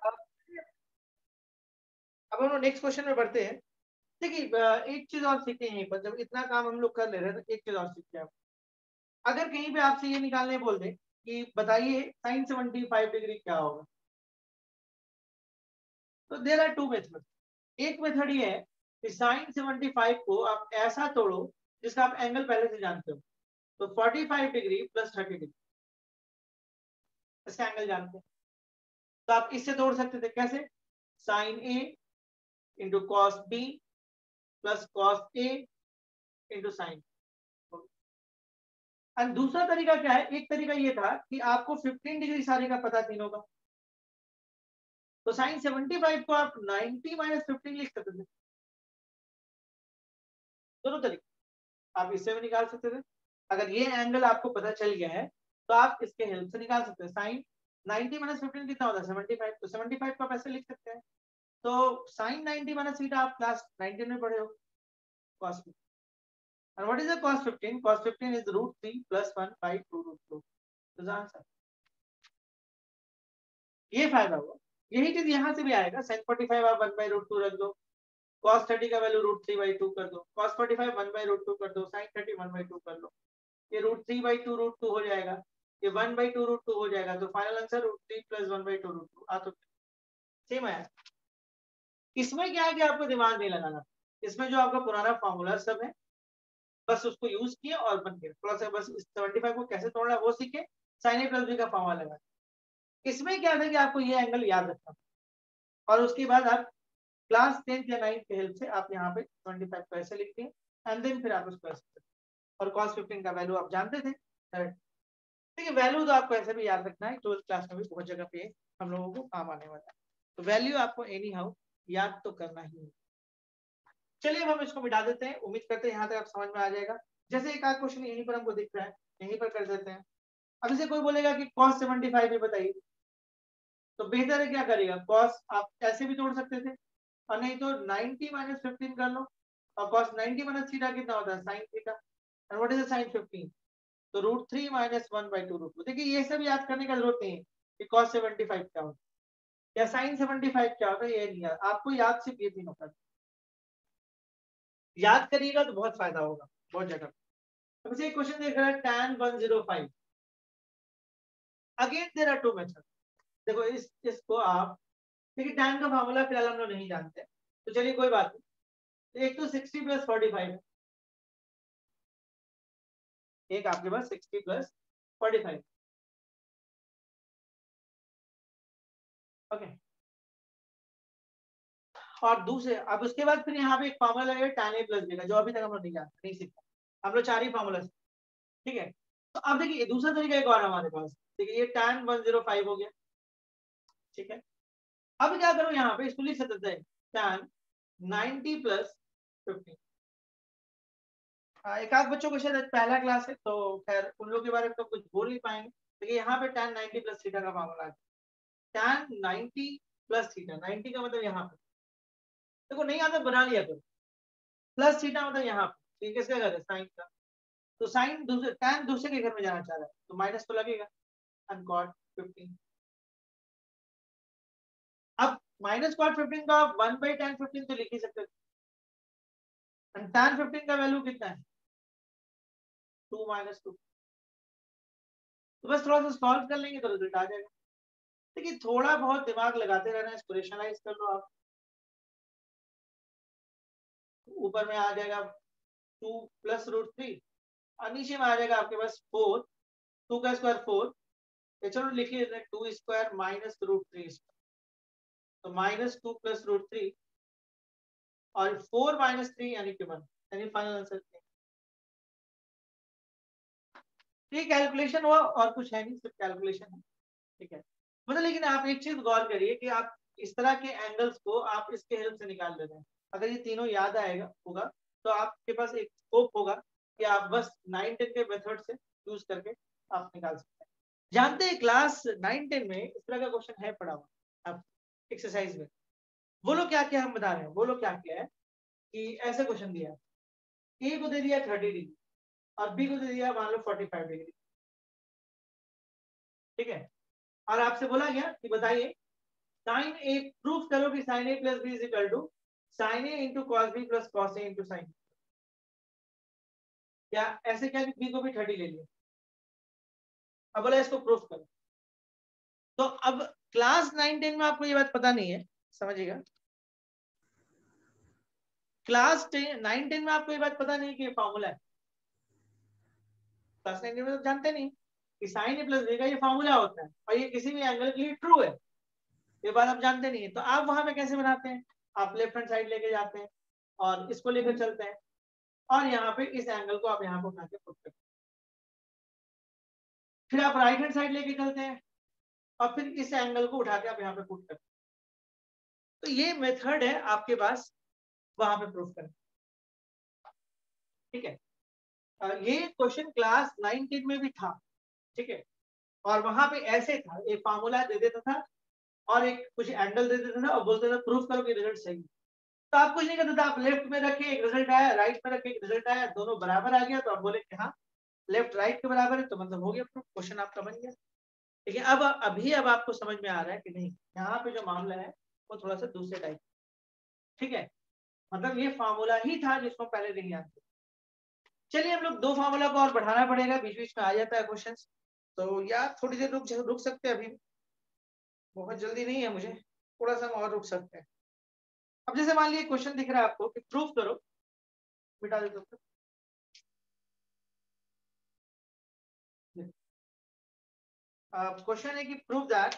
अब हम लोग नेक्स्ट क्वेश्चन में बढ़ते हैं। देखिए एक चीज और सीखते हैं, पर जब इतना काम हम लोग कर ले रहे हैं तो एक चीज और सीखते हैं। अगर कहीं पे आपसे ये निकालने बोल दे कि बताइए साइन 75 डिग्री क्या होगा, तो देयर आर टू मेथड। एक मेथड ये है कि साइन 75 को आप ऐसा तोड़ो जिसका आप एंगल पहले से जानते हो। तो 45 डिग्री प्लस 30 डिग्री, इसका एंगल जानते हैं। तो आप इससे तोड़ सकते थे, कैसे? Sine A into cos B plus cos A into sine. और दूसरा तरीका क्या है? एक तरीका ये था कि आपको 15 डिग्री सारे का पता तीनों का, तो साइन 75 को आप 90 माइनस 15 लिख सकते थे। दोनों तरीके आप इससे भी निकाल सकते थे। अगर ये एंगल आपको पता चल गया है तो आप इसके हेल्प से निकाल सकते हैं। साइन 90 माइनस 15 कितना होता है? 75। तो 75 को आप ऐसे लिख सकते हैं। तो साइन 90 माइनस थीटा आप क्लास 19 में पढ़े हो, cos 15। And what is the cos 15? Cos 15 is root 3 plus 1 by 2 root 2. तो आंसर ये फायदा हुआ। यही चीज यहाँ से भी आएगा। sin 45 आप 1 by root 2 रख दो, cos 30 का वैल्यू रूट 3 by 2 कर दो, cos 45 1 by root 2 कर दो, sin 30 1 by 2 कर लो, ये रूट 3 by 2 रूट 2 हो जाएगा, ये 1 by 2 रूट 2 हो जाएगा। तो final answer root 3 plus 1 by 2 root 2 आ। तो सेम आया। इसमें क्या है कि आपको दिमाग नहीं लगाना, इसमें जो आपका पुराना फॉर्मूला सब है बस उसको यूज किए और बन गया। थोड़ा सा बस 75 को कैसे तोड़ना है वो सीखे, साइन ए प्लस बी का फॉर्मूला लगा। इसमें क्या था कि आपको ये एंगल याद रखना, और उसके बाद आप क्लास 10th या 9th के हेल्प से आप यहाँ पे 25 को ऐसे लिखते हैं, एंड देन फिर आप उसको ऐसे, और cos 15 का वैल्यू आप जानते थे। ठीक है, वैल्यू तो आपको ऐसे भी याद रखना है, 12th क्लास में भी बहुत जगह पे हम लोगों को काम आने वाला है। तो वैल्यू आपको एनी हाउ याद तो करना ही है। चलिए अब हम इसको मिटा देते हैं। उम्मीद करते हैं यहाँ तक आप समझ में आ जाएगा। जैसे एक आध क्वेश्चन यहीं पर हमको दिख रहा है, यहीं पर कर देते हैं। अब इसे कोई बोलेगा कि cos 75 भी बताइए, तो बेहतर है क्या करेगा? cos आप ऐसे भी तोड़ सकते थे, और नहीं तो 90 माइनस 15 कर लो, और cos 90 माइनस थीटा कितना होता है? Sine theta. And what is sine 15? तो रूट 3 माइनस 1 बाई 2 रूट 2। देखिए ये सब याद करने का जरूरत नहीं है कि cos 75 क्या होता है या sin 75 क्या होता है, ये नहीं याद आपको, याद सिर्फ ये तीनों का याद करिएगा तो बहुत फायदा होगा बहुत जगह। अब एक क्वेश्चन देख रहा है tan 105। Again there are two method. देखो इसको आप देखिए, tan का फार्मूला फिलहाल हम लोग नहीं जानते, तो चलिए कोई बात नहीं। एक तो 60 प्लस 45 है, एक आपके पास 60 प्लस 45। ओके, और दूसरे अब उसके बाद फिर यहाँ पे एक फार्मूला लगेगा tan a प्लस बी का, जो अभी तक हम लोग नहीं जानते, नहीं सीखा। हम लोग 4 ही फार्मूला। ठीक है, तो अब देखिए दूसरा तरीका एक और हमारे पास। देखिए ये tan 105 हो गया। ठीक है, अब क्या करो, यहाँ पे इसको लिख सकते हैं tan 90 प्लस 15। एक आध बच्चों को शायद पहला क्लास है तो खैर उन लोगों के बारे में तो कुछ बोल नहीं पाएंगे। देखिए यहाँ पे tan 90 प्लस थीटा का फार्मूला है। tan 90 प्लस थीटा, 90 का मतलब यहाँ पे देखो नहीं आता, बना लिया करो। प्लस थीटा मतलब यहाँ पे किसका घर है? साइन का। तो साइन दूसरे, tan दूसरे के घर में जाना चाह रहा है तो माइनस तो लगेगा। And cot 15। अब माइनस cot 15 का 1 बाई tan 15 तो लिख ही सकते हैं। tan 15 का वैल्यू कितना है? 2 माइनस 2। तो बस थोड़ा सा सॉल्व कर लेंगे तो रिजल्ट आ जाएगा। देखिए थोड़ा बहुत दिमाग लगाते रहना, इसको रेशनलाइज कर लो आप। ऊपर में आ जाएगा 2 प्लस रूट 3, और नीचे में आ जाएगा आपके पास 4। 2 का स्क्वायर 4, चलो लिख लीजिए 2 स्क्वायर माइनस रूट 3 स्क्वायर, तो माइनस 2 प्लस रूट 3, और 4 माइनस 3 यानी कि 1, यानी फाइनल आंसर। ये कैलकुलेशन हुआ और कुछ है नहीं, सिर्फ कैलकुलेशन है। ठीक है, मतलब लेकिन आप एक चीज गौर करिए कि आप इस तरह के एंगल्स को आप इसके हेल्प से निकाल ले रहे हैं। अगर ये तीनों याद आएगा होगा तो आपके पास एक स्कोप होगा कि आप बस 9-10 के मेथड से यूज करके आप निकाल सकते हैं। जानते हैं क्लास 9-10 में इस तरह का क्वेश्चन है पड़ा हुआ आप एक्सरसाइज में। वो लोग क्या क्या हम बता रहे हैं, वो लोग क्या किया है कि ऐसे क्वेश्चन दिया है, ए को दे दिया 30 डिग्री और बी को दे दिया मान लो 45 डिग्री। ठीक है, और आपसे बोला गया कि बताइए साइन ए प्रूफ करो कि sine A plus B is equal to sine A into cos B plus cos A into sine. क्या ऐसे क्या बी को भी 30 ले लिया, अब बोला इसको प्रूफ करो। तो अब क्लास 9-10 में आपको ये बात पता नहीं है, समझिएगा, क्लास 9-10 में आपको ये बात पता नहीं कि ये फॉर्मूला है। क्लास 9-10 में तो जानते नहीं कि साइन ए प्लस बी का ये फॉर्मूला होता है और ये किसी भी एंगल के लिए ट्रू है, ये बात आप जानते नहीं है। तो आप वहां पे कैसे बनाते हैं, आप लेफ्ट हैंड साइड लेके जाते हैं और इसको लेकर चलते हैं और यहाँ पे इस एंगल को आप यहाँ पे उठा के पुट करते हैं, फिर आप राइट हैंड साइड लेके चलते हैं और फिर इस एंगल को उठा के आप यहाँ पे पुट करते हैं। तो ये मेथड है आपके पास वहां पे प्रूफ करने, ठीक है। ये क्वेश्चन क्लास 9-10 में भी था, ठीक है, और वहां पे ऐसे था, एक फार्मूला दे देता था और एक कुछ एंगल दे देता था और बोलते था प्रूफ करो कि रिजल्ट सही है। तो आप कुछ नहीं करते था, आप लेफ्ट में रखे एक रिजल्ट आया, राइट में रखे एक रिजल्ट आया, दोनों बराबर आ गया तो आप बोले कि हाँ लेफ्ट राइट के बराबर है, तो मतलब हो गया प्रूफ, क्वेश्चन आपका बन गया। लेकिन अब आपको समझ में आ रहा है कि नहीं, यहाँ पे जो मामला है वो थोड़ा सा दूसरे टाइप, ठीक है, मतलब ये फार्मूला ही था जिसको पहले नहीं याद। चलिए हम लोग दो फार्मूला को और बढ़ाना पड़ेगा, बीच बीच में आ जाता है क्वेश्चन, तो यार थोड़ी देर रुक सकते हैं, अभी बहुत जल्दी नहीं है मुझे, थोड़ा सा हम और रुक सकते हैं। अब जैसे मान लीजिए क्वेश्चन दिख रहा है आपको कि प्रूफ करो, मिटा देते हो, क्वेश्चन है कि prove that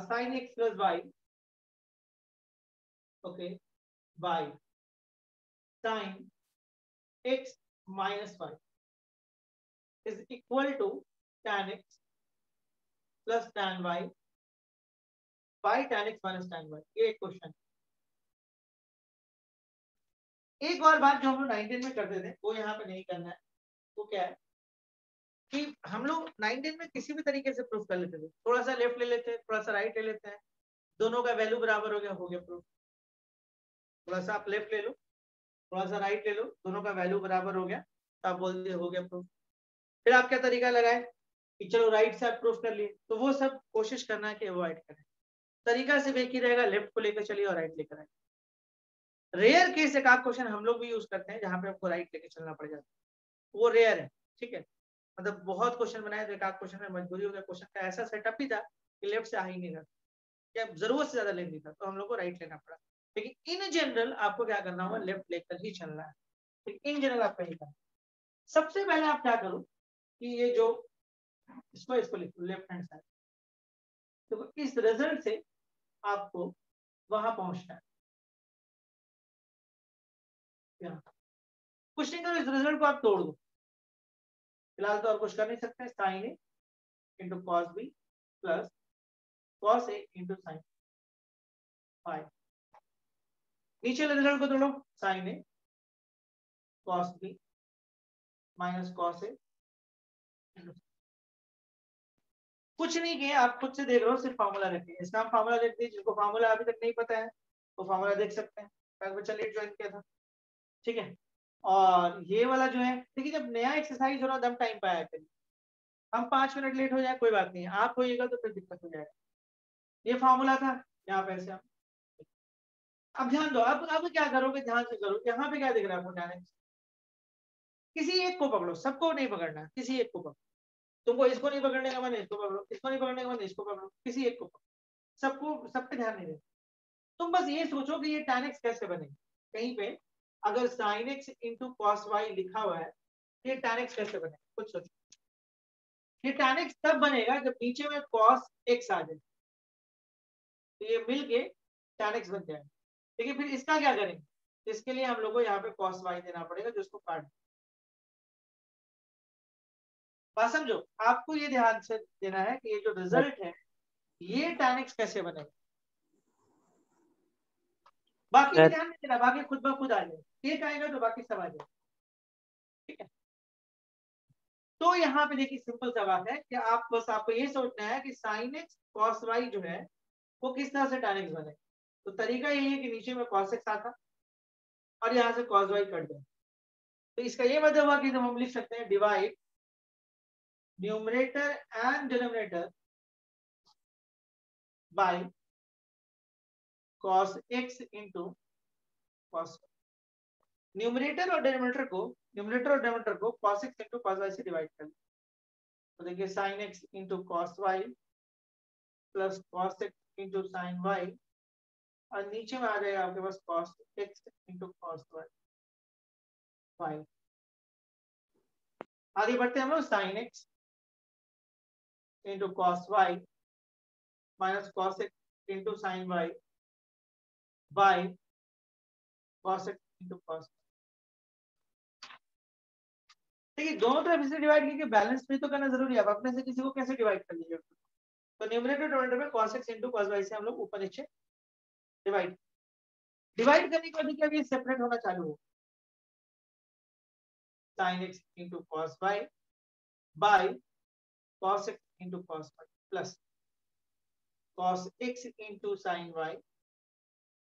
sin x plus y, okay, by sin x minus y is equal to tan x plus tan y by tan x minus tan y। ये एक क्वेश्चन। एक और बात जो हम लोग 19 में करते थे वो यहाँ पे नहीं करना है, वो क्या है कि हम लोग 19 में किसी भी तरीके से प्रूफ कर लेते थे, थोड़ा सा लेफ्ट ले लेते हैं, थोड़ा सा राइट ले लेते हैं, दोनों का वैल्यू बराबर हो गया प्रूफ। थोड़ा सा आप लेफ्ट ले लो, थोड़ा सा राइट ले लो, दोनों का वैल्यू बराबर हो गया तो आप बोलते हो गया प्रूफ। फिर आप क्या तरीका लगाए कि चलो राइट से आप प्रूफ कर लिए, तो वो सब कोशिश करना है कि अवॉइड करें, तरीका सिर्फ एक ही रहेगा, लेफ्ट को लेकर चलिए और राइट लेकर आए। रेयर केस एक आध क्वेश्चन हम लोग भी यूज करते हैं जहां पे आपको राइट लेके चलना पड़ जाता है, वो रेयर है, ठीक है, मतलब बहुत क्वेश्चन बनाए तो एक आध क्वेश्चन में मजबूरी हो गया, क्वेश्चन का ऐसा सेटअप भी था कि लेफ्ट से आ ही नहीं रहा, क्या जरूरत से ज्यादा लेंदी था तो हम लोग को राइट लेना पड़ा। लेकिन इन जनरल आपको क्या करना होगा, लेफ्ट लेकर ही चलना है, इन जनरल आपका ही करना। सबसे पहले आप क्या करो कि ये जो इसको लिखो लेफ्ट हैंड साइड, तो इस रिजल्ट से आपको वहां पहुंचना है, कुछ नहीं करो, इस रिजल्ट को आप तोड़ दो, फिलहाल तो और कुछ कर नहीं सकते, sine A into cos B plus cos A into sine five, नीचे रिजल्ट को तोड़ो, sine A cos B minus cos A, कुछ नहीं किया, आप खुद से देख रहे हो, सिर्फ फार्मूला रखिए, इसका हम फार्मूला देख दीजिए, जिनको फार्मूला अभी तक नहीं पता है वो फार्मूला देख सकते हैं, चलिए ज्वाइन किया था, ठीक है। और ये वाला जो है, देखिए जब नया एक्सरसाइज हो रहा दम टाइम पे आया करिए, हम 5 मिनट लेट हो जाए कोई बात नहीं है, आप होइएगा तो फिर दिक्कत हो जाएगा। ये फार्मूला था, यहाँ पे ऐसे अब ध्यान दो, अब क्या करोगे, ध्यान से करो, यहाँ पे क्या दिख रहा है आपको, डायरेक्ट किसी एक को पकड़ो, सबको नहीं पकड़ना, किसी एक को पकड़ो, तुमको इसको नहीं पकड़ने का मन है इसको पकड़ो, इसको नहीं पकड़ने का मन है इसको पकड़ो, किसी एक को पकड़ो, सबको सब पे ध्यान नहीं देना। तुम बस ये सोचो कि ये tan x कैसे बनेगा, कहीं पे अगर sin x into cos Y लिखा हुआ है, ये tan x कैसे बनेगा, कुछ सोचो। ये tan x तब बनेगा जब नीचे में cos x आ जाए, तो ये मिल के tan x बन जाएगा। लेकिन फिर इसका क्या करेंगे, इसके लिए हम लोग को यहाँ पे cos y देना पड़ेगा, जो इसको काट, बात समझो, आपको ये ध्यान से देना है कि ये जो रिजल्ट है ये tan x कैसे बनेगा, बाकी भी ध्यान नहीं देना, बाकी खुद ब खुद आ जाए, एक आएगा तो बाकी सब आ जाए, ठीक है। तो यहाँ पे देखिए सिंपल सा बात है कि आप बस आपको ये सोचना है कि sin x cos y जो है वो किस तरह से tan x बने, तो तरीका यही है कि नीचे में cos x आता और यहाँ से cos y कट जाए, तो इसका ये मतलब हुआ कि हम लिख सकते हैं divide numerator and denominator by cos x into cos। Numerator और डिनोमिनेटर को cos x into cos y से डिवाइड कर, तो देखिए sin x into cos y plus cos x into sin y, और नीचे में आ जाएगा आपके पास cos x into cos y। आगे बढ़ते हैं हम लोग, sin x into cos y minus cos x into sin y by cos x into cos। देखिए दोनों तरफ से डिवाइड करके बैलेंस भी तो करना जरूरी है। आप अपने से किसी को कैसे डिवाइड कर लीजिए, तो न्यूमरेटर डिनोमिनेटर में cos x into cos y से हम लोग ऊपर नीचे डिवाइड करने के बाद क्या ये सेपरेट होना चालू हो, sin x into cos y by cos x into cos y plus cos x into sin y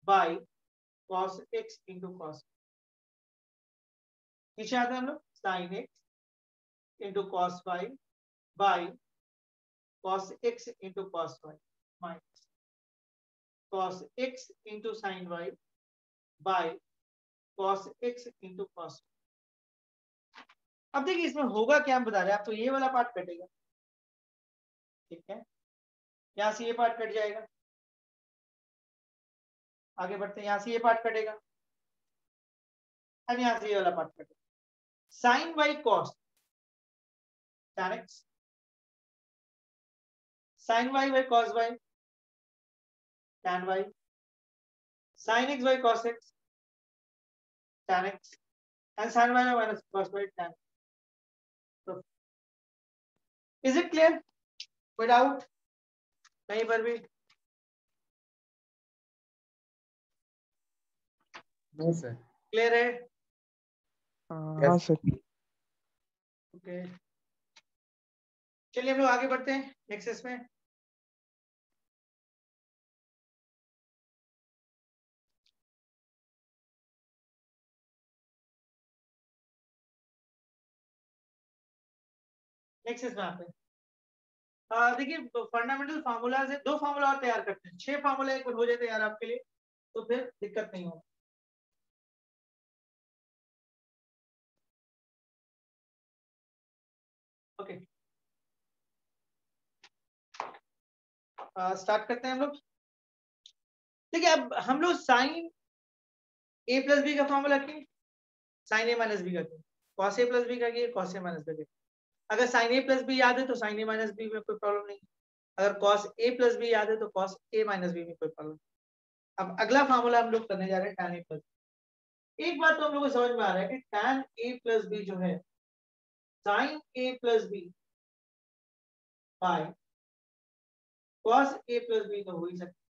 by cos x into cos। नीचे आते हैं हम लोग, sin x into cos y by cos x into cos y minus cos x into sin y by cos x into cos। अब देखिए इसमें होगा क्या, हम बता रहे हैं आपको, ये वाला पार्ट कटेगा, ठीक है, यहां से ये पार्ट कट जाएगा। आगे बढ़ते हैं, यहां से ये पार्ट कटेगा और यहां से ये वाला पार्ट कटेगा। sin y cos tan x, sin y by cos y tan y, sin x by cos x tan x, and sin y by minus cos y tan। तो इज इट क्लियर, कोई doubt कहीं पर भी? No sir. Clear है? हाँ sir. Okay, चलिए हम लोग आगे बढ़ते हैं नेक्स्ट इसमें। नेक्स्ट इसमें आते हैं। देखिए फंडामेंटल फार्मूलाज है, 2 फार्मूला और तैयार करते हैं, 6 फार्मूला एक बार हो जाते हैं यार आपके लिए, तो फिर दिक्कत नहीं होगी। ओके स्टार्ट करते हैं हम लोग। देखिए अब हम लोग साइन ए प्लस बी का फॉर्मूला किए, साइन ए माइनस बी का किए, कॉस ए प्लस बी का किए, कॉस ए माइनस बी का किए। अगर साइन ए प्लस बी याद है तो साइन ए माइनस बी में कोई प्रॉब्लम नहीं, अगर कॉस ए प्लस बी याद है तो कॉस ए माइनस बी में कोई प्रॉब्लम। अब अगला फार्मूला हम लोग करने जा रहे हैं tan ए प्लस। एक बात तो हम लोग को समझ में आ रहा है कि tan ए प्लस बी जो है sin A plus B bye cos A plus B तो हो ही सकता।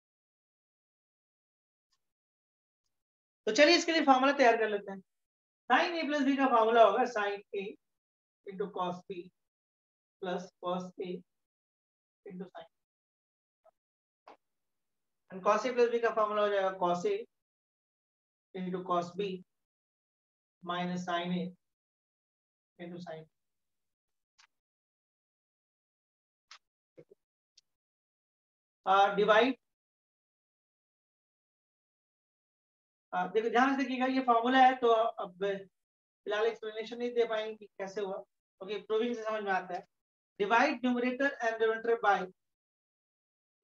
तो चलिए इसके लिए फार्मूला तैयार कर लेते हैं। sin ए प्लस बी का फार्मूला होगा sin A into cos B plus cos A into sin, and cos A plus B का फार्मूला हो जाएगा cos A into cos B minus sin A into sin। Divide, देखो ध्यान से देखिएगा, ये फॉर्मूला है तो अब फिलहाल एक्सप्लेनेशन नहीं दे पाएंगे कि कैसे हुआ, ओके प्रूविंग से समझ में आता है। Divide numerator and denominator by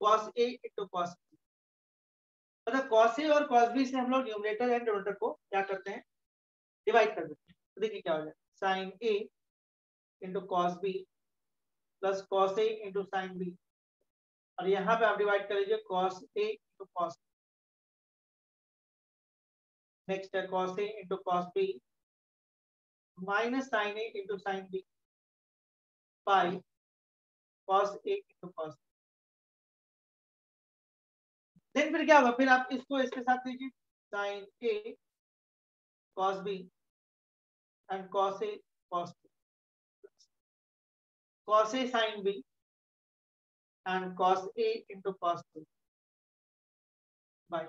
cos a into cos b, मतलब cos a और cos b से हम लोग न्यूमरेटर एंड डिनोमिनेटर को क्या करते हैं, डिवाइड कर देते हैं। तो देखिए क्या हो जाएगा, sin a into cos b plus cos a into sin b, और यहाँ पे आप डिवाइड कर लीजिए cos a into cos, next है cos a into cos b minus sin a into sin b by cos a into cos। Then फिर क्या होगा, फिर आप इसको इसके साथ लीजिए, sin a cos b and cos a cos b, cos a sin b and cos a into cos b by,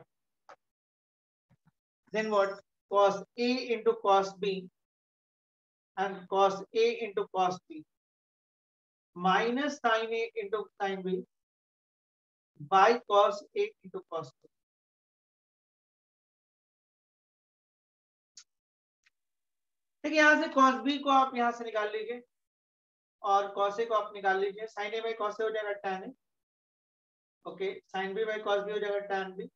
then what, cos a into cos b and cos a into cos b minus sine A into sine B by cos A into cos B. ठीक है, यहां से cos B को आप यहां से निकाल लीजिए और कॉस ए को आप निकाल लीजिए। Sine A by cos A हो जाएगा tan A. Okay, sine B by cos B हो जाएगा tan बी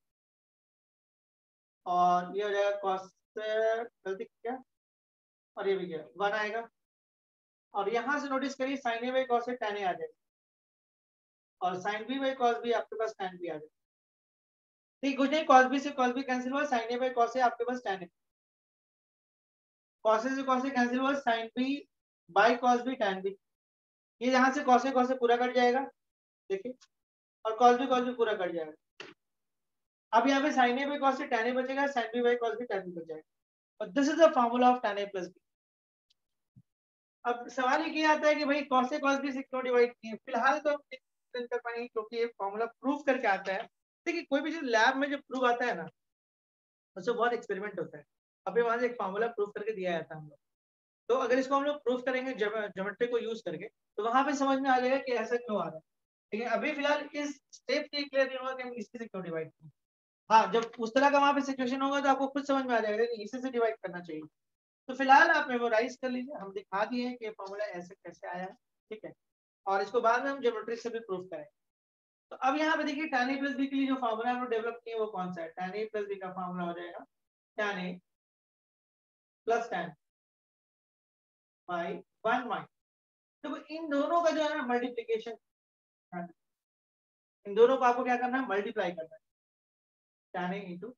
और ये हो जाएगा कॉस, गलती क्या, और ये भी क्या 1 आएगा। और यहां से नोटिस करिए sine A by cos A tan A आ जाएगा और sine B by cos B आपके पास tan बी आ जाएगा। ठीक, कुछ नहीं, कॉस बी से कॉस बी कैंसिल हुआ, sine A by cos A आपके पास tan ए, कॉस ए से कॉस ए कैंसिल हुआ, sine B by cos B tan B. ये यहां से कॉस ए पूरा कट जाएगा, देखिए, और कॉस बी पूरा कट जाएगा। अब यहाँ पे sine A by cos A tan A बचेगा, sine B by cos B tan B बच जाएगा। और this is the formula of tan A plus B. अब सवाल ये किया आता है कि भाई कॉस ए कॉस बी से क्यों डिवाइड किए। फिलहाल तो हम कर पाएंगे क्योंकि ये फार्मूला प्रूव करके आता है। देखिए कोई भी चीज लैब में जब प्रूव आता है ना, उससे बहुत एक्सपेरिमेंट होता है। अभी वहां से एक फार्मूला प्रूव करके दिया जाता है हम लोग, तो अगर इसको हम लोग प्रूव करेंगे ज्योमेट्री को यूज करके, तो वहां पे समझ में आ जाएगा कि ऐसा क्यों आ रहा है। ठीक है, अभी फिलहाल इस स्टेप से क्लियर नहीं होगा कि हम इससे क्यों डिवाइड करें। हाँ, जब उस तरह का वहां पे सिचुएशन होगा तो आपको खुद समझ में आ जाएगा कि इसी से डिवाइड करना चाहिए। तो फिलहाल आप मेमोराइज कर लीजिए, हम दिखा दिए कि फॉर्मूला ऐसे कैसे आया है। ठीक है, और इसको बाद में हम ज्योमेट्री से भी प्रूव करें। तो अब यहाँ पे देखिए tan a प्लस बी के लिए जो फॉर्मूला हम लोग डेवलप किए वो कौन सा है। tan a प्लस बी का फॉर्मूला हो जाएगा tan a plus tan by 1 minus, तो इन दोनों का जो है ना मल्टीप्लीकेशन, इन दोनों को आपको क्या करना है, मल्टीप्लाई करना है। tan a into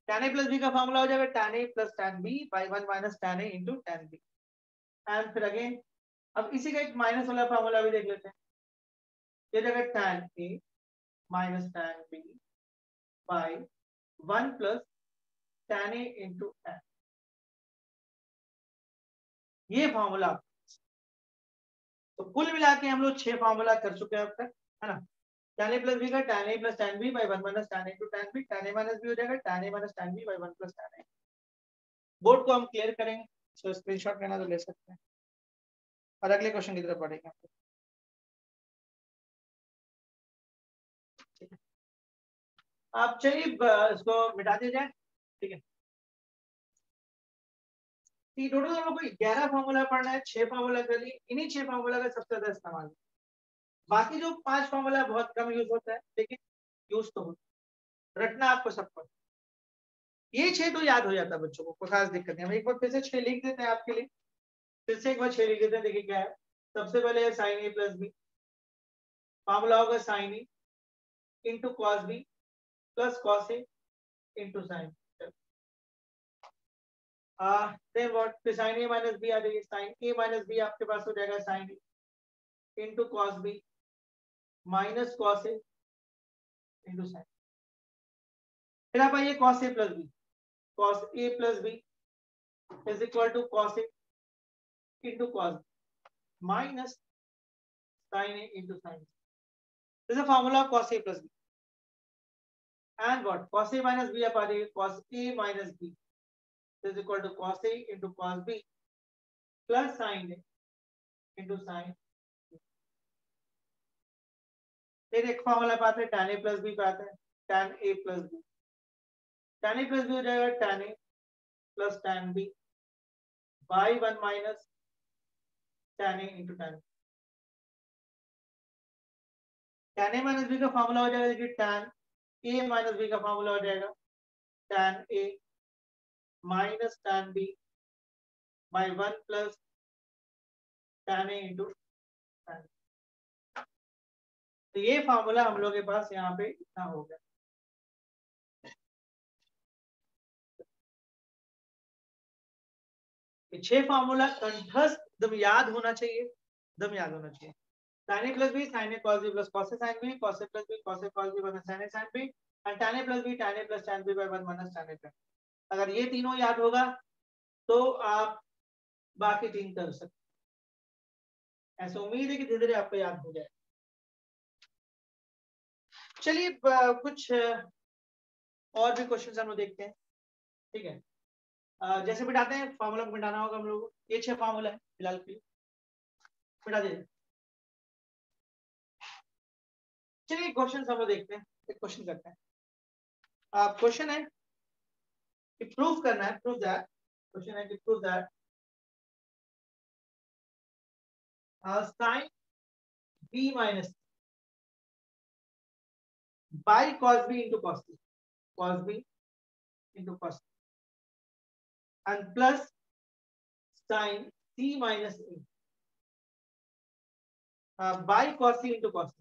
tan a plus B का फॉर्मूला हो जाएगा tan a plus tan b by 1 minus tan a into tan b। And फिर अगेन अब इसी का एक माइनस वाला फॉर्मूला भी देख लेते हैं। ये जगह tan a minus tan b by 1 plus tan a into n, ये फॉर्मूला। तो कुल मिला के हम लोग 6 फॉर्मूला कर चुके हैं अब तक, है ना। tan a प्लस बी का tan a plus tan b by 1 minus tan a into tan b, tan a minus b हो जाएगा tan a minus tan b by 1 plus tan a। Board को हम क्लियर करेंगे, सो screenshot लेना तो ले सकते हैं और अगले क्वेश्चन की तरफ बढ़ेंगे। आप चलिए इसको मिटा दिया जाए। ठीक है, टोटल हम लोग को 11 फॉर्मूला पढ़ना है, 6 फॉर्मूला कर लिए, इन्हीं 6 फॉर्मूला का सबसे ज्यादा इस्तेमाल है। बाकी जो 5 फॉर्मूला बहुत कम यूज होता है, लेकिन यूज तो होता है, रटना आपको सबको। ये 6 तो याद हो जाता है बच्चों को, कोई खास दिक्कत नहीं। हम एक बार फिर से 6 लिख देते हैं आपके लिए, फिर से एक बार 6 लिख देते हैं। देखिए क्या है, सबसे पहले है साइन ए प्लस बी, फॉर्मूला होगा sine A into cos B plus cos A into sine. Then what, फिर साइन ए माइनस बी आ जाएगी, साइन ए माइनस बी आपके पास हो जाएगा sine A into cos B minus cos A into sine. फिर आप आइए cos A plus B, cos A plus B is equal to cos A into cos minus sine A into sign. This is formula of cos a plus b and what, cos a minus b आप आ जाइए, cos a minus b is equal to cos a into cos b plus sin a into sin। फिर एक formula पाते हैं tan a plus b पे आते हैं, tan a plus b, tan a plus b हो जाएगा tan a plus tan b by 1 minus tan a into tan b। tan a minus b का फॉर्मूला हो जाएगा, देखिए tan a minus b का फॉर्मूला हो जाएगा tan a minus tan b by 1 plus tan a into tan। तो ये formula हम लोग के पास यहाँ पे इतना हो गया। ये 6 फॉर्मूला कंठस्थ एकदम याद होना चाहिए, एकदम याद होना चाहिए। tan a plus b sin a cos b plus cos a sin b, cos a plus b cos a cos b minus sin a sin b, and tan a plus b tan a plus tan b by 1 minus tan a tan। अगर ये तीनों याद होगा तो आप बाकी 3 कर सकते हैं। ऐसा उम्मीद है कि धीरे धीरे आपको याद हो जाए। चलिए कुछ और भी क्वेश्चन हम लोग देखते हैं। ठीक है, जैसे बिठाते हैं, फॉर्मूला को मिटाना होगा हम लोग को। ये 6 फॉर्मूला है फिलहाल के लिए। मिटा दीजिए। चलिए क्वेश्चन हम लोग देखते हैं, एक क्वेश्चन करते हैं। क्वेश्चन है कि प्रूफ करना है, प्रूफ दैट, क्वेश्चन है कि proof that sin b minus by cos b into cos c, cos b into cos c, and plus sin c minus a by cos c into cos c,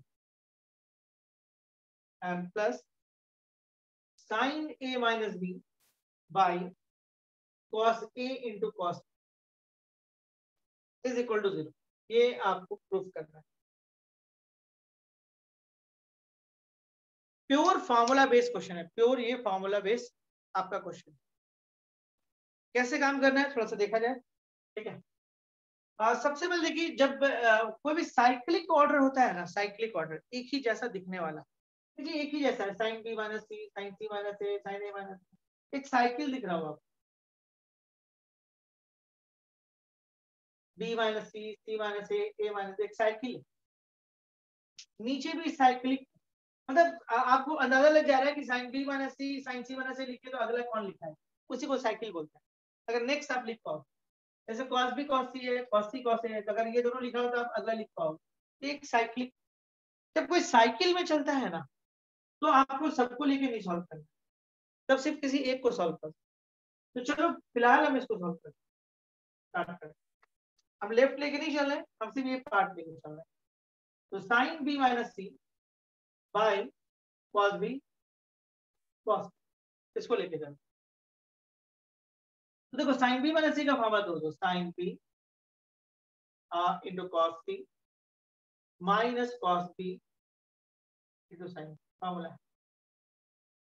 and plus sin a minus b by cos a into cos is equal to 0। ये आपको proof करना है। Pure formula based question है, pure ये formula based आपका question. कैसे काम करना है थोड़ा सा देखा जाए, ठीक है। सबसे पहले देखिए, जब कोई भी साइक्लिक ऑर्डर होता है ना, साइक्लिक ऑर्डर एक ही जैसा दिखने वाला, देखिए एक ही जैसा है, साइन बी माइनस सी, साइन सी माइनस ए, साइन ए माइनस, एक साइकिल दिख रहा होगा आपको, बी माइनस सी, सी माइनस ए माइनस, एक साइकिल। नीचे भी साइक्लिक, मतलब आपको अंदाजा लग जा रहा है कि साइन बी माइनस सी, साइन सी माइनस ए लिख के तो अगला कौन लिखा है, उसी को साइकिल बोलते हैं। अगर नेक्स्ट आप लिख पाओ, जैसे cos b cos c है, cos c cos a है, तो अगर ये दोनों लिखा हो तो आप अगला लिख पाओ, एक साइक्लिक। जब कोई साइकिल में चलता है ना, तो आपको सबको लेके नहीं सॉल्व करना, तब सिर्फ किसी एक को सॉल्व कर। तो चलो फिलहाल हम इसको सॉल्व करते स्टार्ट करें। हम लेफ्ट लेके नहीं चल रहे, हम सिर्फ ये पार्ट लेके चल रहे हैं। तो sine B minus C by cos B cos, इसको लेके चल। तो देखो साइन बी माइनस सी का फॉर्मूला दो, sine B into cos C minus cos B into sine, formula.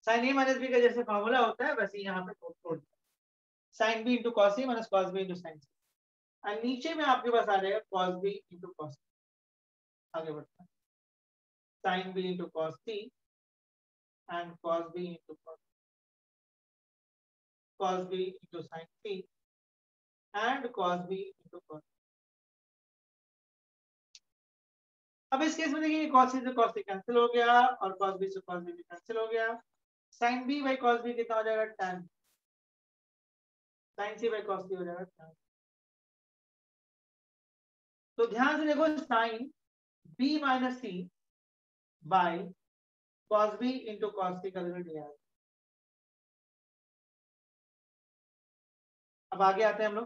Sine ए माइनस बी का जैसे फॉर्मूला होता है वैसे यहाँ पे तोड़, sine B into cos C minus cos B into sine C, और नीचे में आपके पास आ जाएगा कॉस बी इंटू कॉस। आगे बढ़ता है, sine B into cos C and cos B into cos b into sin c and cos b into cos। अब इस केस में देखिए cos c से cos c कैंसिल हो गया और cos b से cos b भी कैंसिल हो गया। sin b by cos b कितना हो जाएगा, tan sin c by cos c हो जाएगा tan। तो ध्यान से देखो, sin b minus c by cos b into cos c का रिजल्ट ये आएगा। अब आगे आते हैं हम लोग,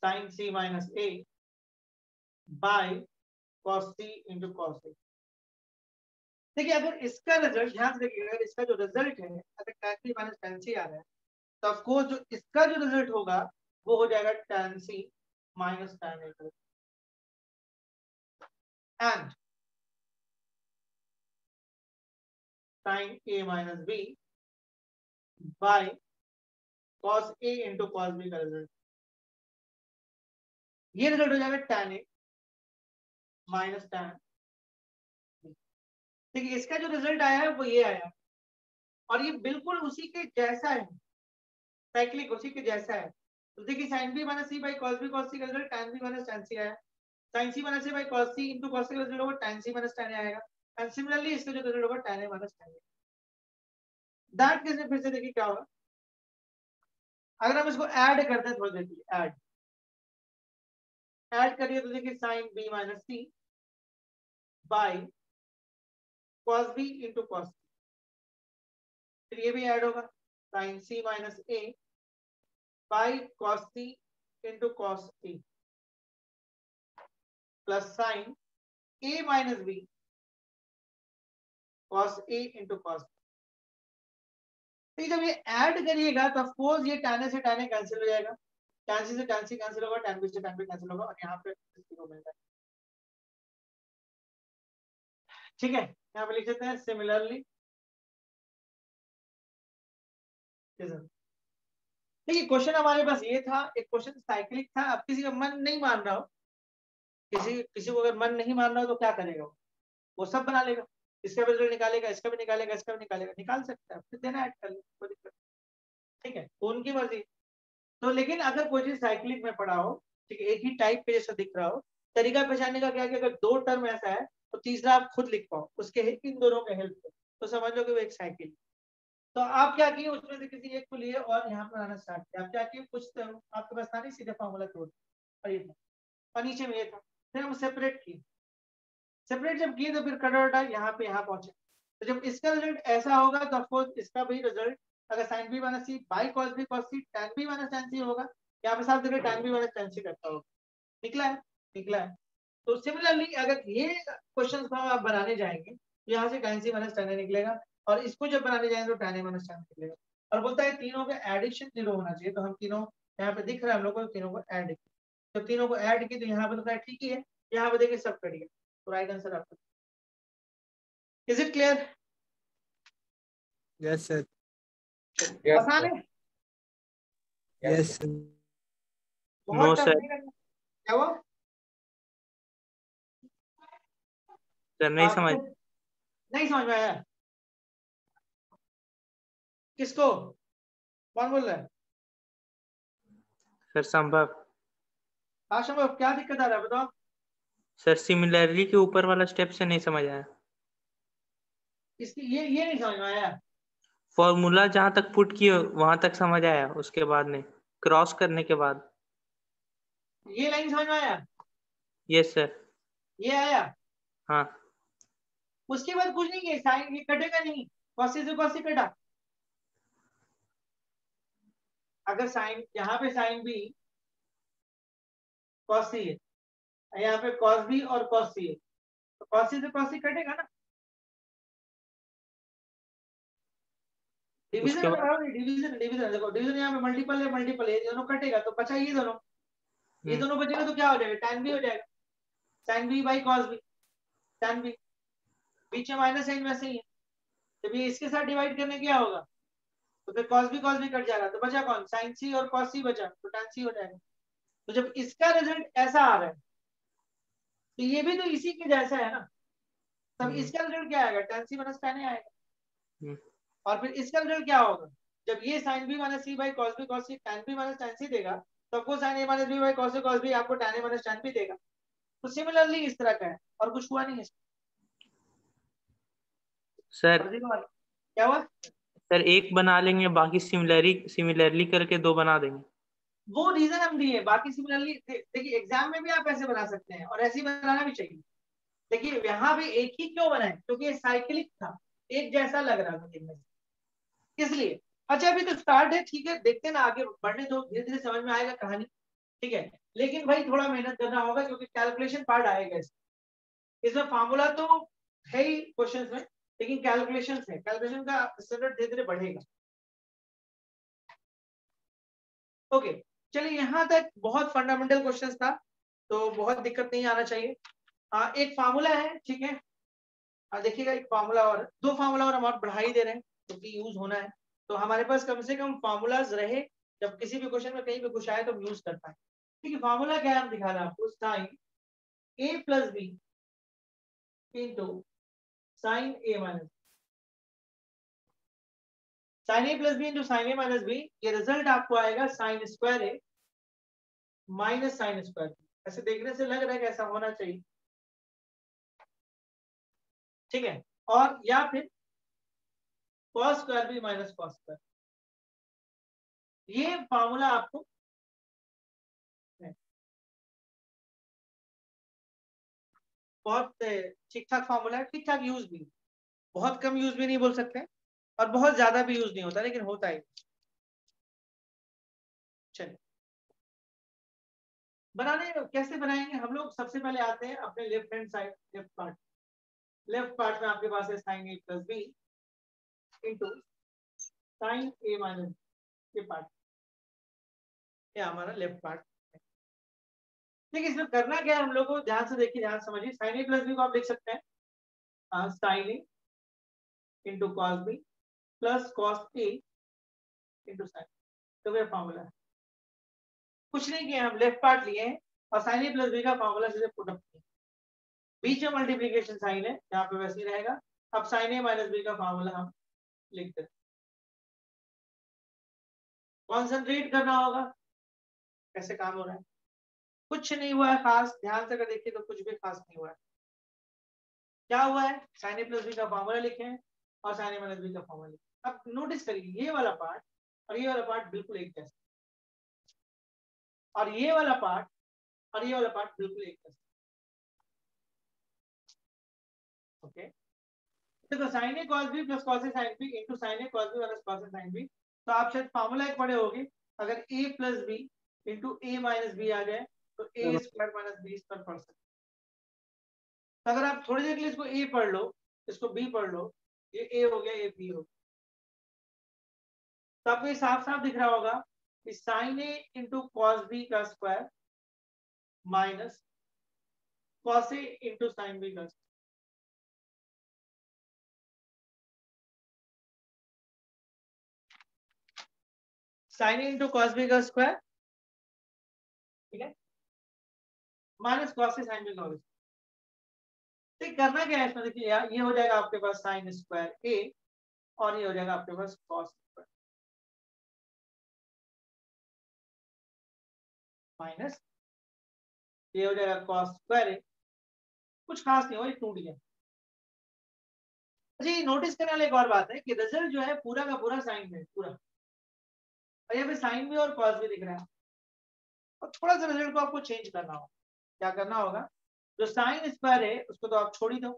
sin c minus a by cos c into cos a। देखिए अगर इसका रिजल्ट, ध्यान से देखिए, अगर इसका जो रिजल्ट है, अगर tan c minus tan c आ रहा है, तो ऑफकोर्स जो इसका जो रिजल्ट होगा वो हो जाएगा tan c minus tan a, and sin a minus b by cos a into cos b का रिजल्ट, ये रिजल्ट हो जाएगा tan a minus tan b। देखिए इसका जो रिजल्ट आया है वो ये आया, और ये बिल्कुल उसी के जैसा है, साइक्लिक उसी के जैसा है। तो देखिए sin b minus c by cos b cos c का result tan b minus tan c आया, sin c minus a by cos c into cos c का रिजल्ट होगा tan c minus tan a आएगा, and similarly इसका जो result होगा tan a minus tan a। That case में फिर से देखिए क्या होगा, अगर हम इसको ऐड करते हैं थोड़ी देर के लिए, ऐड करिए तो देखिए sin b minus c by cos b into cos c, फिर ये भी ऐड होगा sin c minus a by cos c into cos c plus sin a minus b cos a into cos b। तो जब ये add करिएगा तो of course ये tan a से tan a कैंसिल हो जाएगा, tan c से tan c कैंसिल होगा, tan b से tan b कैंसिल होगा, और यहाँ पे जीरो मिलता है। ठीक है, यहाँ पे लिख देते हैं सिमिलरली। देखिए क्वेश्चन हमारे पास ये था, एक क्वेश्चन साइक्लिक था। अब किसी का मन नहीं मान रहा हो, किसी को अगर मन नहीं मान रहा हो तो क्या करेगा, वो सब बना लेगा, इसका भी रिजल्ट निकालेगा, इसका भी निकालेगा, इसका भी निकालेगा, निकाल सकता है, फिर देना ऐड कर ले, कोई दिक्कत। ठीक है, तो उनकी मर्जी। तो लेकिन अगर कोई चीज साइक्लिक में पढ़ा हो ठीक है, एक ही टाइप के जैसा दिख रहा हो। तरीका पहचानने का क्या है कि अगर दो टर्म ऐसा है तो तीसरा आप खुद लिख पाओ उसके इन दोनों के हेल्प से, तो समझ लो कि वो एक साइकिल। तो आप क्या किए, उसमें से किसी एक को लिए और यहाँ पर आना स्टार्ट किया। आप क्या किए, कुछ तो आपके पास था नहीं, सीधे फॉर्मूला तोड़ और ये था और नीचे में ये था, फिर हम सेपरेट किए। सेपरेट जब किए तो फिर कटा यहाँ पे यहाँ पहुंचे। तो जब इसका रिजल्ट ऐसा होगा तो ऑफकोर्स इसका भी रिजल्ट अगर sine B minus C by cos B cos C tan B minus tan C होगा। यहाँ पे साफ देखिए tan B minus tan C करता होगा। निकला है, निकला है। तो सिमिलरली अगर ये क्वेश्चन को आप बनाने जाएंगे तो यहाँ से tan सी माइनस tan ए निकलेगा और इसको जब बनाने जाएंगे तो tan ए माइनस tan निकलेगा। और बोलता है तीनों का एडिशन 0 होना चाहिए, तो हम तीनों यहाँ पे दिख रहा है हम लोग को, तीनों को ऐड किया। जब तीनों को ऐड किया तो यहाँ पे तो ठीक ही है, यहाँ पे देखिए सब कट गया, तो राइट आंसर आपका। Is it clear? Yes sir. आसान है, यस सर। बहुत नो टफ सर, नहीं करना। क्या हुआ? सर नहीं समझ। आपको नहीं समझ में आया? किसको, कौन बोल रहा है? सर संभव। हाँ संभव, क्या दिक्कत आ रहा है बताओ। सर सिमिलरली के ऊपर वाला स्टेप से नहीं समझ आया। इसकी ये नहीं समझ में आया। फॉर्मूला जहां तक पुट किए वहां तक समझ आया, उसके बाद नहीं, क्रॉस करने के बाद। ये लाइन समझ में आया, यस सर। ये आया। हाँ उसके बाद कुछ नहीं है, साइन ये कटेगा नहीं, कॉसी से कॉसी कटा। अगर साइन यहाँ पे साइन बी कॉस सी है, यहाँ पे कॉस बी और कॉस सी है, तो कॉसी से कॉसी कटेगा ना। डिवीजन उसके में बाद लगाओ, डिवीजन डिवीजन देखो, डिवीजन यहाँ पे मल्टीपल है, दोनों कटेगा तो बचा ये दोनों। ये दोनों बचेगा तो क्या हो जाएगा, tan बी हो जाएगा, tan B by cos B, tan B. बीच में माइनस साइन वैसे ही है, जब ये इसके साथ डिवाइड करने क्या होगा तो फिर कॉस बी कट जाएगा, तो बचा कौन, साइन सी और कॉस सी बचा, तो tan सी हो जाएगा। तो जब इसका रिजल्ट ऐसा आ रहा है तो ये भी तो इसी के जैसा है ना, तब इसका रिजल्ट क्या आएगा, tan सी माइनस tan ए आएगा। और फिर इसका रिजल्ट क्या होगा, जब ये sin b minus C by cos b cos c tan b minus tan c देगा, तो आपको sin a minus b by cos b आपको tan a minus tan b देगा। तो सिमिलरली इस तरह का है, और कुछ हुआ नहीं है सर। क्या हुआ? सर एक बना लेंगे, बाकी सिमिलरली करके दो बना देंगे। वो रीजन हम दिए, बाकी सिमिलरली देखिए एग्जाम में भी आप ऐसे बना सकते हैं और ऐसे ही बनाना भी चाहिए। देखिए यहाँ पे एक ही क्यों बनाए, क्योंकि ये साइक्लिक था, एक जैसा लग रहा था देखने से, इसलिए। अच्छा अभी तो स्टार्ट है, ठीक है, देखते हैं ना आगे बढ़ने दो, धीरे धीरे समझ में आएगा कहानी, ठीक है। लेकिन भाई थोड़ा मेहनत करना होगा क्योंकि कैलकुलेशन पार्ट आएगा इसमें फार्मूला तो है ही क्वेश्चन में, लेकिन कैलकुलेशन है, कैलकुलेशन का स्टैंडर्ड धीरे धीरे बढ़ेगा। ओके, चलिए यहाँ तक बहुत फंडामेंटल क्वेश्चंस था, तो बहुत दिक्कत नहीं आना चाहिए। एक फार्मूला है, ठीक है, देखिएगा एक फार्मूला और, दो फार्मूला और हम और बढ़ा ही दे रहे हैं क्योंकि यूज होना है, तो हमारे पास कम से कम फार्मूलाज रहे, जब किसी भी क्वेश्चन में कहीं भी कुछ आए तो हम यूज कर पाए। ठीक है, फार्मूला क्या है हम दिखा रहे हैं आपको, साइन ए प्लस बी इंटू साइन ए माइनस, साइन ए प्लस बी इंटू साइन ए माइनस बी, ये रिजल्ट आपको आएगा साइन स्क्वायर ए माइनस साइन स्क्वायर बी। ऐसे देखने से लग रहा है कि ऐसा होना चाहिए, ठीक है, और या फिर cos square B minus cos square. ये फार्मूला आपको बहुत ठीक ठाक फार्मूला है, ठीक ठाक यूज भी, बहुत कम यूज भी नहीं बोल सकते और बहुत ज्यादा भी यूज नहीं होता, लेकिन होता है। चलिए बनाने कैसे बनाएंगे हम लोग, सबसे पहले आते हैं अपने left hand side, left part में आपके पास है साइन ए प्लस बी इंटू साइन ए माइनस, ये पार्ट, ये हमारा लेफ्ट पार्ट। ठीक है, इसमें करना क्या है हम लोग को, ध्यान से देखिए, ध्यान समझिए। साइन ए प्लस बी को आप लिख सकते हैं sine A into cos B plus cos A into sine, तो ये फॉर्मूला है। कुछ नहीं किया, हम लेफ्ट पार्ट लिए हैं और साइन ए प्लस बी का फॉर्मूला सीधे पुट अप किया, बीच में मल्टीप्लीकेशन साइन है, यहाँ पे वैसे ही रहेगा। अब साइन ए माइनस बी का फॉर्मूला हम लिखते हैं, कॉन्सेंट्रेट करना होगा कैसे काम हो रहा है। कुछ नहीं हुआ है खास, ध्यान से अगर देखिए तो कुछ भी खास नहीं हुआ है। क्या हुआ है, साइन ए प्लस बी का फॉर्मूला लिखे हैं और साइन ए माइनस बी का फॉर्मूला लिखे। अब नोटिस करिए ये वाला पार्ट और ये वाला पार्ट बिल्कुल एक जैसा, और ये वाला पार्ट और ये वाला पार्ट बिल्कुल एक जैसा। ओके, देखो sign A cos B plus cos A sign B into sine A cos B minus cos A sine B. तो आप शायद फॉर्मूला एक पढ़े होगे, अगर ए प्लस बी इंटू ए माइनस बी आ जाए तो ए स्क्वायर माइनस बी स्क्वायर पढ़ सकते। तो अगर आप थोड़ी देर के लिए इसको ए पढ़ लो, इसको बी पढ़ लो, ये ए हो गया, ये बी हो गया, तो आपको ये साफ साफ दिख रहा होगा कि साइन ए इंटू कॉस बी का square minus cos A into sine B का स्क्वायर। साइन ए इंटू कॉस बी का स्क्वायर, ठीक है, माइनस कॉस ए साइन बी का स्क्वायर। तो करना क्या है इसमें, देखिए यार, ये हो जाएगा आपके पास साइन स्क्वायर ए और ये हो जाएगा आपके पास कॉस स्क्वायर माइनस ये हो जाएगा कॉस स्क्वायर ए। कुछ खास नहीं हो, ये टूट गया। अच्छा, ये नोटिस करने वाली एक और बात है कि रिजल्ट जो है पूरा का पूरा साइन में पूरा, और यहाँ पे साइन भी और कॉस भी दिख रहा है, और थोड़ा सा रिजल्ट को आपको चेंज करना होगा। क्या करना होगा, जो साइन स्क्वायर है उसको तो आप छोड़ ही दो,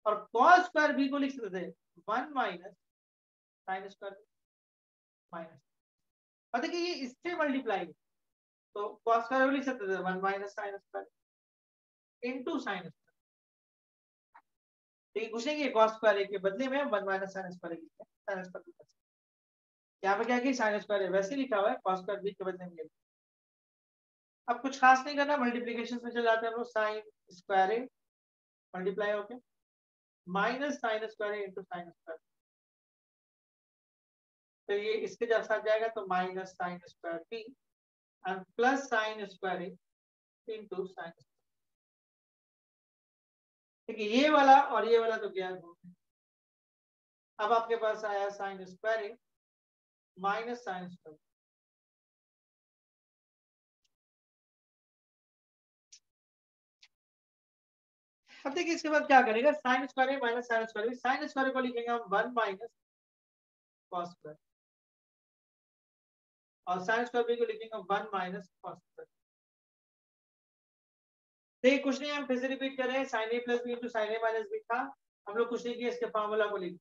और कॉस स्क्वायर बी को लिख सकते थे 1 माइनस साइन स्क्वायर माइनस, और देखिए ये इससे मल्टीप्लाई, तो कॉस स्क्वायर लिख सकते थे 1 minus sine square into sine square. ठीक है, कुछ नहीं, कॉस स्क्वायर के बदले में 1 माइनस साइन स्क्वायर लिखते हैं, साइन स्क्वायर यहाँ पे क्या कि साइन स्क्वायर वैसे लिखा हुआ है, कॉस स्क्वायर बी के बदले में। अब कुछ खास नहीं करना, मल्टीप्लिकेशन में चले जाते हैं हम लोग, साइन स्क्वायर ए मल्टीप्लाई होके minus sine square a into sine square, तो ये इसके जब साथ जाएगा तो minus sine square b and plus sine square a into sine square. ठीक है, ये वाला और ये वाला तो ज्ञान हो गया। अब आपके पास आया साइन स्क्वायर ए माइनस साइन स्क्वायर। अब देखिए इसके बाद क्या करेगा, साइन स्क्वायर ए minus sine square B, sine square को लिखेंगे हम 1 माइनस कॉस स्क्वायर, और साइन स्क्वायर बी को लिखेंगे 1 माइनस कॉस स्क्वायर। देखिए कुछ नहीं, हम फिर से रिपीट कर रहे हैं, साइन ए प्लस बी इंटू साइन ए माइनस बी था, हम लोग कुछ नहीं किया, इसके फार्मूला को लिख,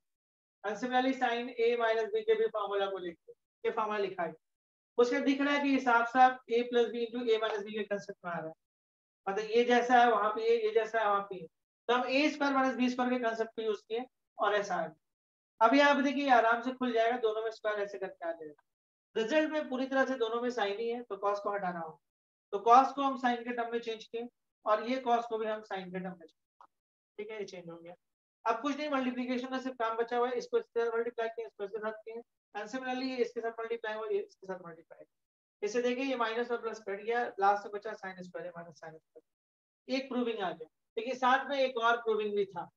and similarly sine A minus b के भी फार्मूला को लिख, ये फार्मूला लिखा है। उसके दिख रहा है कि साफ साफ ए प्लस बी इंटू ए माइनस बी के कंसेप्ट में आ रहा है, मतलब ये जैसा है वहां पे ये जैसा है वहां पे, तो हम ए स्क्वायर माइनस बी स्क्वायर के कंसेप्ट को यूज किए और ऐसा है। अब यहाँ पे देखिए आराम से खुल जाएगा, दोनों में स्क्वायर ऐसे करके आ जाएगा। रिजल्ट में पूरी तरह से दोनों में साइन ही है, तो कॉस को हटाना होगा, तो कॉस को हम साइन के टर्म में चेंज किए और ये कॉस को भी हम साइन के टर्म में, ठीक है, ये चेंज हो गया। अब कुछ नहीं, मल्टीप्लिकेशन में सिर्फ काम बचा हुआ है, इसको इसके साथ मल्टीप्लाई किए, इसको इसके साथ किए, एंड सिमिलरली ये इसके साथ मल्टीप्लाई हुआ, ये इसके साथ मल्टीप्लाई। इसे देखिए ये माइनस और प्लस कट गया, लास्ट में बचा sine square minus sine square, एक प्रूविंग आ गया। देखिए साथ में एक और प्रूविंग भी था,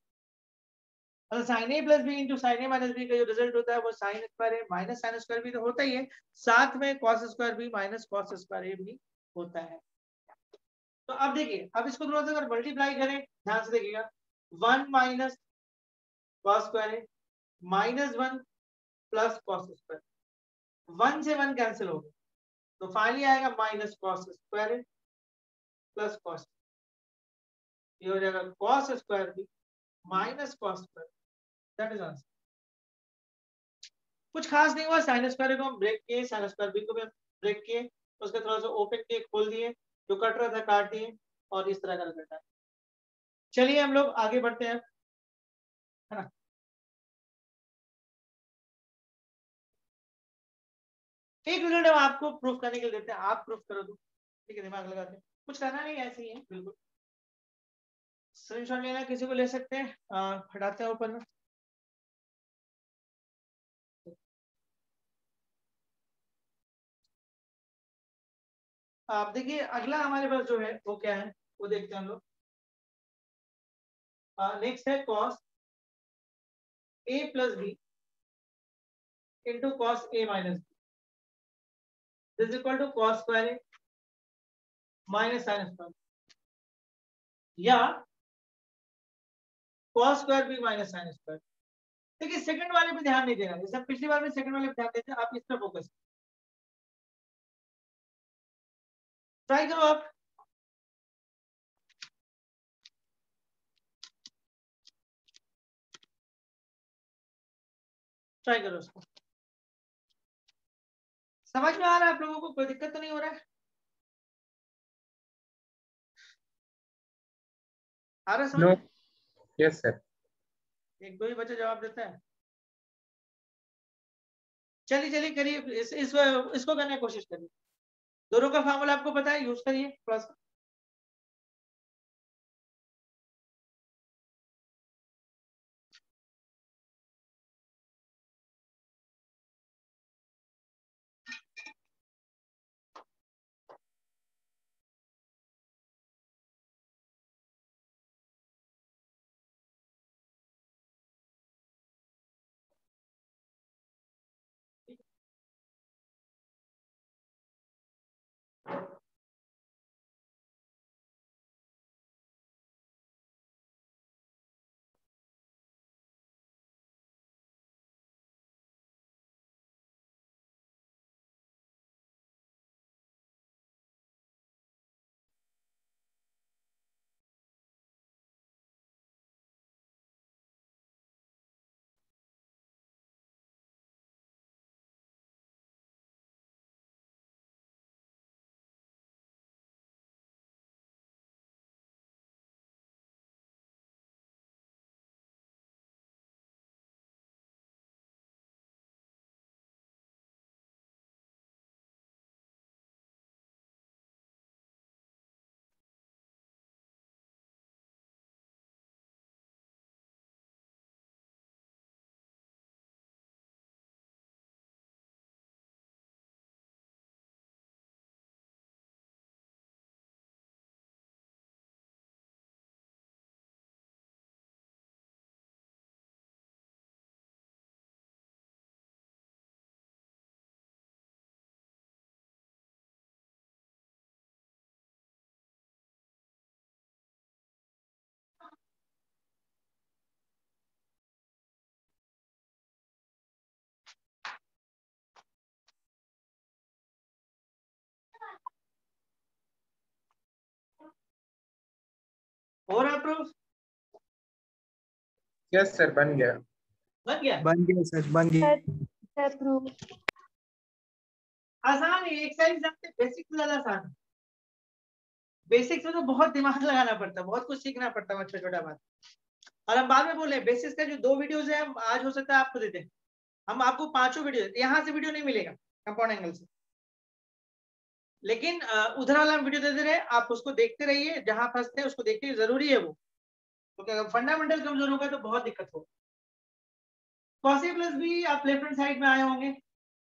साइन ए प्लस बी इंटू साइन ए माइनस बी का जो रिजल्ट होता है वो साइन स्क्वायर ए माइनस साइन स्क्वायर बी तो होता ही है, साथ में cos square B minus cos square A भी होता है। तो अब देखिए, अब इसको थोड़ा सा अगर मल्टीप्लाई करें, ध्यान से देखिएगा, 1 माइनस कॉस स्क्वायर ए माइनस 1 प्लस कॉस स्क्वायर, 1 से 1 कैंसिल हो गया, तो फाइनली आएगा minus cos square a plus cos, ये हो जाएगा cos square B minus cos square, that is answer. कुछ खास नहीं हुआ, साइन स्क्वायर को हम ब्रेक किए, साइन स्क्वायर बी को भी हम ब्रेक किए, उसके थोड़ा सा ओपन किए, खोल दिए, जो कट रहा था काट दिए, और इस तरह का रिजल्ट है। चलिए हम लोग आगे बढ़ते हैं, है ना। एक रिजल्ट हम आपको प्रूफ करने के लिए देते हैं, आप प्रूफ करो दो, ठीक है, दिमाग लगाते हैं, कुछ करना नहीं, ऐसे ही है बिल्कुल। स्क्रीनशॉट लेना किसी को ले सकते हैं, हटाते हैं ऊपर में। आप देखिए अगला हमारे पास जो है वो क्या है, वो देखते हैं हम लोग। नेक्स्ट है cos A plus B into cos A minus B is equal to cos square A minus sine square, या cos square B minus sine square. देखिए सेकंड वाले पे ध्यान नहीं देना, जैसे पिछली बार में सेकंड वाले पे ध्यान देते हैं, आप इस पर फोकस ट्राई करो आप। ट्राई करो उसको, समझ में आ रहा है आप लोगों को, कोई दिक्कत तो नहीं हो रहा है? आ रहा है समझ नो, में? Yes sir. एक दो ही बच्चे जवाब देते हैं। चलिए चलिए करिए, इसको करने की कोशिश करिए। दोनों का फार्मूला आपको पता है, यूज करिए थोड़ा सा। और अप्रूव यस सर, बन गया। बन गया? बन गया सर, बन गया। आसान है एक्सरसाइज, आपके बेसिक से ज्यादा आसान है। बेसिक्स में तो बहुत दिमाग लगाना पड़ता है, बहुत कुछ सीखना पड़ता है, छोटा छोटा बात। और हम बाद में बोले बेसिक्स का जो 2 वीडियोस है, हम आज हो सकता है आपको देते हैं। हम आपको 5 वीडियो, यहाँ से वीडियो नहीं मिलेगा कंपाउंड एंगल से, लेकिन उधर वाला वीडियो दे दे रहे, आप उसको देखते रहिए, जहां फंसते हैं उसको देखते, जरूरी है वो, क्योंकि अगर फंडामेंटल कमजोर होगा तो बहुत दिक्कत होगी। cos a प्लस बी आप लेफ्ट हैंड साइड में आए होंगे,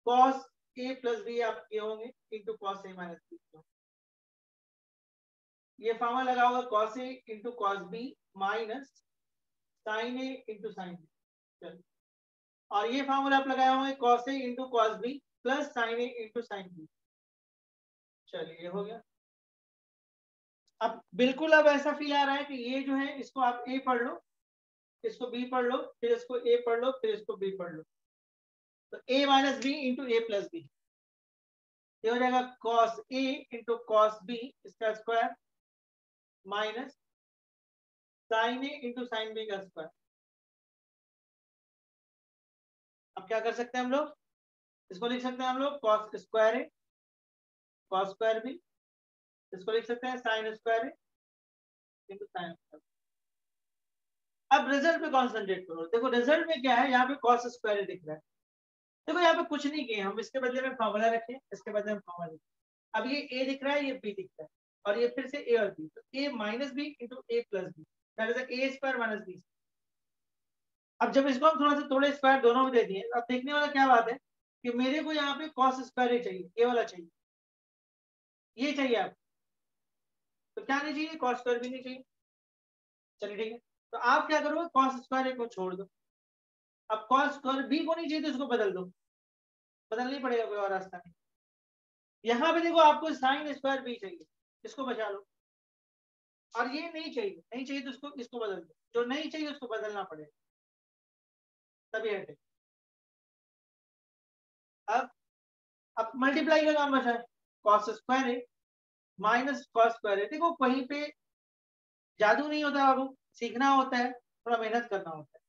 cos a प्लस बी आप किए होंगे into cos a minus b. ये फॉर्मूला लगा होगा cos a into cos b minus sin a into sin b। और ये फॉर्मूला आप लगाए होंगे cos a into cos b plus sin a into sin b। चलिए ये हो गया। अब बिल्कुल अब ऐसा फील आ रहा है कि ये जो है, इसको आप a पढ़ लो, इसको b पढ़ लो, फिर इसको a पढ़ लो, फिर इसको b पढ़ लो, तो a minus b into a plus b. ये हो जाएगा cos a into cos b इसका square minus sin a into sin b का स्क्वायर। अब क्या कर सकते हैं हम लोग, इसको लिख सकते हैं हम लोग cos square a cos square b, इसको लिख सकते हैं sin square a into sin square. अब रिजल्ट पे कॉन्सेंट्रेट करो। देखो रिजल्ट में क्या है, यहाँ पे cos स्क्वायर a दिख रहा है। देखो यहाँ पे कुछ नहीं किए हम, इसके बदले में फॉर्मूला रखे, इसके बदले में फॉर्मूला रखे। अब ये a दिख रहा है, ये b दिख रहा है, और ये फिर से a और b, तो a minus b into a plus b, a square minus b। अब जब इसको हम थोड़ा सा थोड़े स्क्वायर दोनों में दे दिए, अब देखने वाला क्या बात है कि मेरे को यहाँ पे cos स्क्वायर a चाहिए, ये वाला चाहिए, ये चाहिए आप, तो क्या नहीं चाहिए, cos स्क्वायर भी नहीं चाहिए। चलिए ठीक है, तो आप क्या करोगे, cos स्क्वायर a को छोड़ दो। अब cos स्क्वायर b को नहीं चाहिए तो इसको बदल दो, बदलना ही पड़ेगा, कोई और रास्ता नहीं। यहाँ पे देखो आपको sin स्क्वायर b चाहिए, इसको बचा लो। और ये नहीं चाहिए, नहीं चाहिए तो इसको बदल दो, जो नहीं चाहिए उसको बदलना पड़ेगा तभी हटे। अब मल्टीप्लाई का काम बचा है, कॉस स्क्वायर ए माइनस कॉस स्क्वायर ए। देखो कहीं पे जादू नहीं होता बाबू, सीखना होता है, थोड़ा मेहनत करना होता है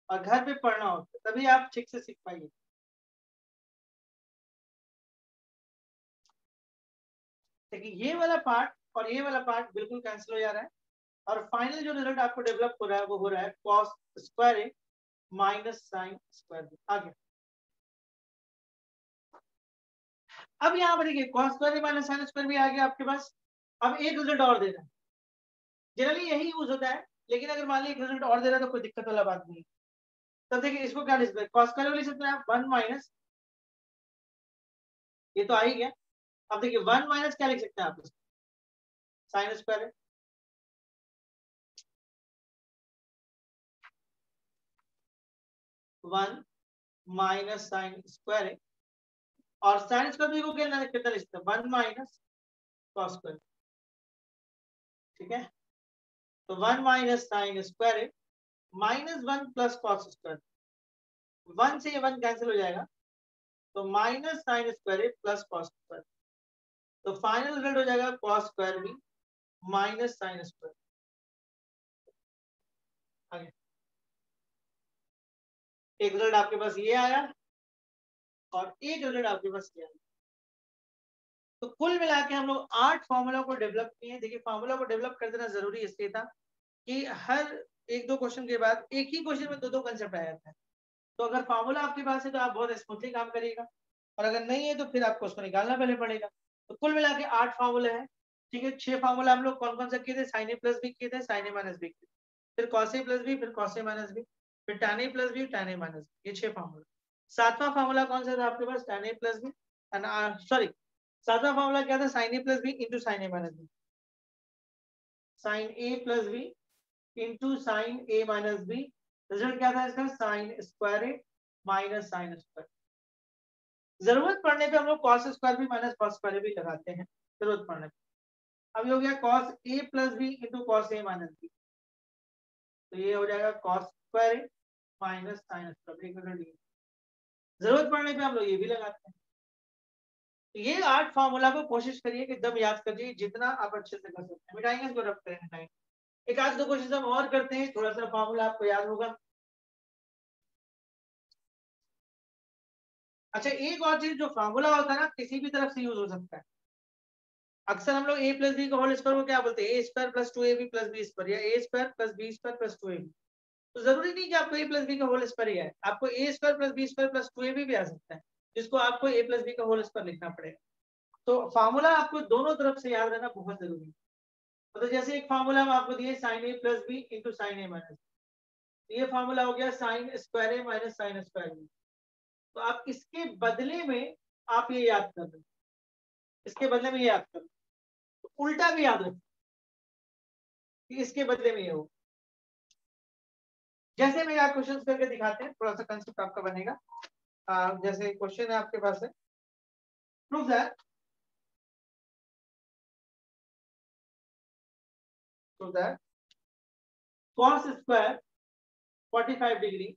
और घर पे पढ़ना होता है, तभी आप ठीक से सीख पाइए। देखिए ये वाला पार्ट और ये वाला पार्ट बिल्कुल कैंसिल हो जा रहा है और फाइनल जो रिजल्ट आपको डेवलप हो रहा है वो हो रहा है कॉस स्क्वायर ए माइनस साइन स्क्वायर बी। आगे अब यहाँ पर देखिए कॉस स्क्वायर ए माइनस साइन स्क्वायर बी आ गया आपके पास। अब एक रिजल्ट और देना है, जनरली यही यूज होता है, लेकिन अगर मान लीजिए एक रिजल्ट और दे रहा है तो कोई दिक्कत वाला बात नहीं है। तब देखिए इसको क्या लिख सकते हैं, कॉस स्क्वायर लिख सकते हैं आप 1 माइनस, ये तो आ ही गया। अब देखिए 1 माइनस क्या लिख सकते हैं आप, साइन स्क्वायर है। वन माइनस साइन स्क्वायर है और साइन स्क्वायर को कितना लिखते हैं 1 माइनस कॉस स्क्वायर। ठीक है, तो 1 माइनस साइन स्क्वायर है माइनस 1 प्लस कॉस स्क्वायर। 1 से ये 1 कैंसिल हो जाएगा तो माइनस साइन स्क्वायर है प्लस कॉस स्क्वायर। तो फाइनल रिजल्ट हो जाएगा cos square B minus sine square. आगे एक रिजल्ट आपके पास ये आया और एक रिजल्ट आपके पास ये आया। तो कुल मिला के हम लोग 8 फॉर्मूला को डेवलप किए। देखिए फॉर्मूला को डेवलप कर देना जरूरी इसलिए था कि हर एक दो क्वेश्चन के बाद एक ही क्वेश्चन में दो दो कंसेप्ट आ जाता है। तो अगर फॉर्मूला आपके पास है तो आप बहुत स्मूथली काम करिएगा और अगर नहीं है तो फिर आपको उसको निकालना पहले पड़ेगा। तो कुल मिला के 8 फार्मूले हैं। ठीक है, 6 फार्मूला हम लोग कौन कौन सा किए थे, साइन ए प्लस बी किए थे, साइन ए माइनस बी किए, फिर कॉस ए प्लस बी, फिर कॉस ए माइनस बी, फिर tan A plus B, tan A minus b, ये 6 फार्मूला। 7वां फार्मूला कौन सा था आपके पास, tan A plus B, sorry 7वां formula क्या था, साइन ए प्लस बी इंटू साइन ए माइनस बी, साइन ए plus B into sine ए minus B. Result क्या था इसका, साइन स्क्वायर ए माइनस साइन स्क्वायर। जरूरत पड़ने पे हम लोग कॉस स्क्वायर भी माइनस कॉस स्क्वायर भी लगाते हैं जरूरत पड़ने पे। अब ये हो गया cos A plus B into cos A minus B, तो ये हो जाएगा कॉस स्क्वायर ए माइनस साइन स्क्वायर। जरूरत पड़ने पे हम लोग ये भी लगाते हैं। तो ये 8 फार्मूला को कोशिश करिए कि एकदम याद करिए जितना आप अच्छे से कर सकते हैं। मिटाएंगे इसको, रखते हैं एक आज दो क्वेश्चन हम और करते हैं, थोड़ा सा फार्मूला आपको याद होगा। अच्छा एक और चीज, जो फार्मूला होता है ना किसी भी तरफ से यूज हो सकता है। अक्सर हम लोग ए प्लस बी का होल स्क्वायर को क्या बोलते हैं, A square plus 2ab plus B square, या A square plus B square plus 2ab। तो जरूरी नहीं कि आपको ए प्लस बी का होल स्क्वायर ही आए, आपको A square plus B square plus 2ab भी आ सकता है, जिसको आपको ए प्लस बी का होल स्क्वायर लिखना पड़ेगा। तो फार्मूला आपको दोनों तरफ से याद रहना बहुत जरूरी है। तो जैसे एक फार्मूला हम आपको दिए साइन ए प्लस बी इंटू साइन ए माइनस, ये फार्मूला हो गया साइन स्क्वायर ए माइनस साइन स्क्वायर बी। तो आप इसके बदले में आप ये याद कर रहे, इसके बदले में ये याद कर, तो उल्टा भी याद रखें कि इसके बदले में ये हो। जैसे मैं यहाँ क्वेश्चन करके दिखाते हैं, थोड़ा सा कंसेप्ट आपका बनेगा। जैसे क्वेश्चन है आपके पास है, prove that cos square 45 degree